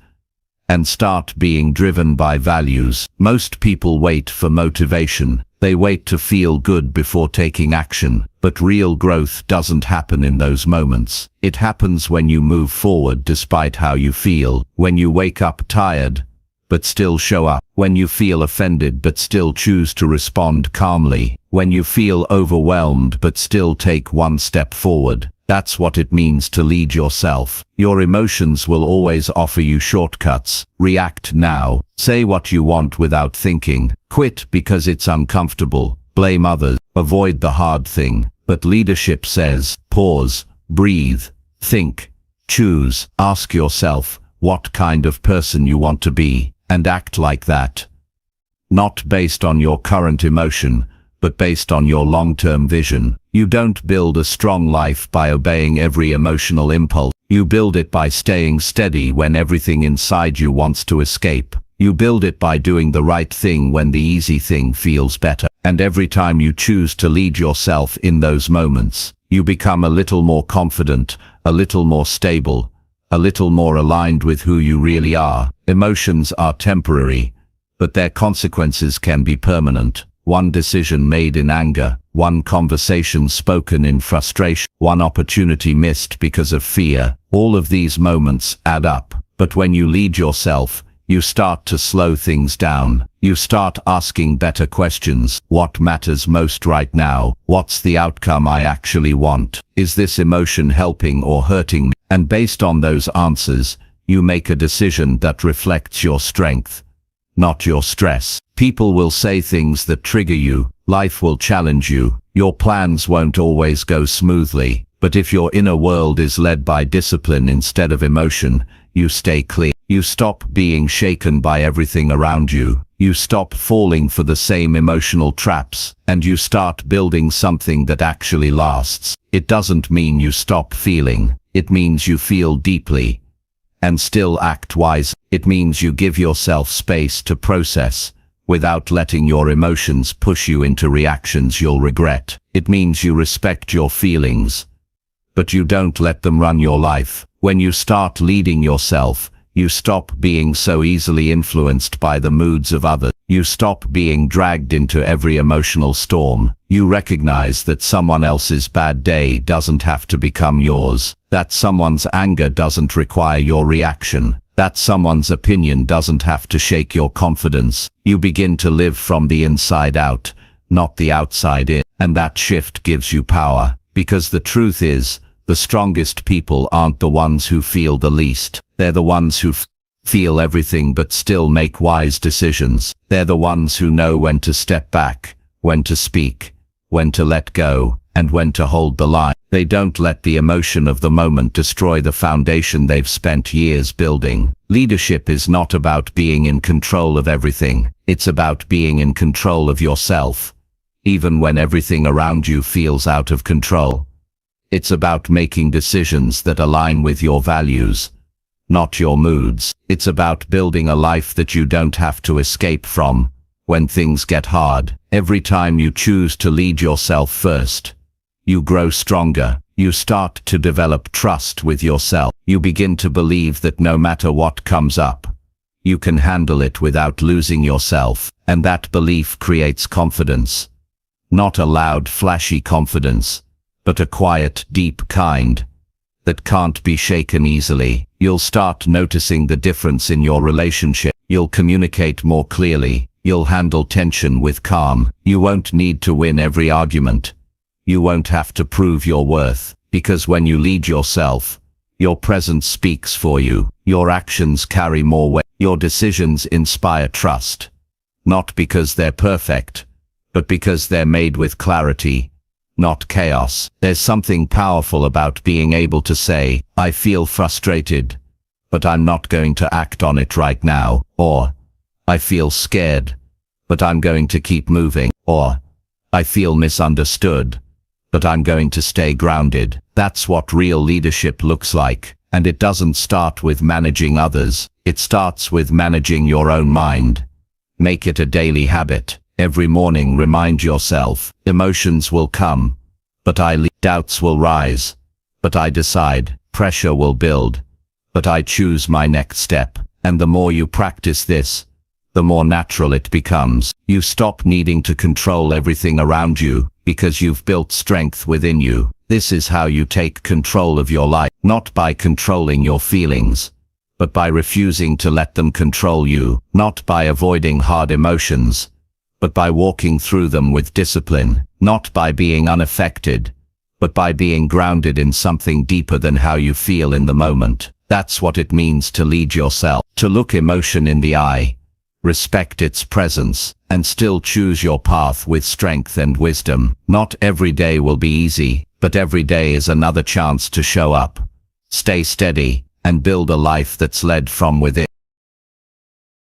and start being driven by values. Most people wait for motivation. They wait to feel good before taking action. But real growth doesn't happen in those moments. It happens when you move forward despite how you feel. When you wake up tired, but still show up. When you feel offended but still choose to respond calmly. When you feel overwhelmed but still take one step forward. That's what it means to lead yourself. Your emotions will always offer you shortcuts. React now. Say what you want without thinking. Quit because it's uncomfortable. Blame others. Avoid the hard thing. But leadership says, pause, breathe, think, choose. Ask yourself what kind of person you want to be, and act like that. Not based on your current emotion, but based on your long-term vision. You don't build a strong life by obeying every emotional impulse. You build it by staying steady when everything inside you wants to escape. You build it by doing the right thing when the easy thing feels better. And every time you choose to lead yourself in those moments, you become a little more confident, a little more stable, a little more aligned with who you really are. Emotions are temporary, but their consequences can be permanent. One decision made in anger, one conversation spoken in frustration, one opportunity missed because of fear. All of these moments add up. But when you lead yourself, you start to slow things down. You start asking better questions. What matters most right now? What's the outcome I actually want? Is this emotion helping or hurting me? And based on those answers, you make a decision that reflects your strength, not your stress. People will say things that trigger you. Life will challenge you. Your plans won't always go smoothly. But if your inner world is led by discipline instead of emotion, you stay clear. You stop being shaken by everything around you. You stop falling for the same emotional traps, and you start building something that actually lasts. It doesn't mean you stop feeling. It means you feel deeply and still act wise. It means you give yourself space to process without letting your emotions push you into reactions you'll regret. It means you respect your feelings, but you don't let them run your life. When you start leading yourself, you stop being so easily influenced by the moods of others. You stop being dragged into every emotional storm. You recognize that someone else's bad day doesn't have to become yours. That someone's anger doesn't require your reaction. That someone's opinion doesn't have to shake your confidence. You begin to live from the inside out, not the outside in. And that shift gives you power. Because the truth is, the strongest people aren't the ones who feel the least. They're the ones who feel everything but still make wise decisions. They're the ones who know when to step back, when to speak, when to let go, and when to hold the line. They don't let the emotion of the moment destroy the foundation they've spent years building. Leadership is not about being in control of everything. It's about being in control of yourself, even when everything around you feels out of control. It's about making decisions that align with your values, not your moods. It's about building a life that you don't have to escape from when things get hard. Every time you choose to lead yourself first, you grow stronger. You start to develop trust with yourself. You begin to believe that no matter what comes up, you can handle it without losing yourself. And that belief creates confidence. Not a loud, flashy confidence, but a quiet, deep kind that can't be shaken easily. You'll start noticing the difference in your relationship. You'll communicate more clearly. You'll handle tension with calm. You won't need to win every argument. You won't have to prove your worth, because when you lead yourself, your presence speaks for you. Your actions carry more weight. Your decisions inspire trust, not because they're perfect, but because they're made with clarity, not chaos. There's something powerful about being able to say, I feel frustrated, but I'm not going to act on it right now. Or, I feel scared, but I'm going to keep moving. Or, I feel misunderstood, but I'm going to stay grounded. That's what real leadership looks like. And it doesn't start with managing others. It starts with managing your own mind. Make it a daily habit. Every morning remind yourself, emotions will come, but doubts will rise, but I decide, pressure will build, but I choose my next step. And the more you practice this, the more natural it becomes. You stop needing to control everything around you, because you've built strength within you. This is how you take control of your life, not by controlling your feelings, but by refusing to let them control you, not by avoiding hard emotions, but by walking through them with discipline, not by being unaffected, but by being grounded in something deeper than how you feel in the moment. That's what it means to lead yourself, to look emotion in the eye, respect its presence, and still choose your path with strength and wisdom. Not every day will be easy, but every day is another chance to show up, stay steady, and build a life that's led from within.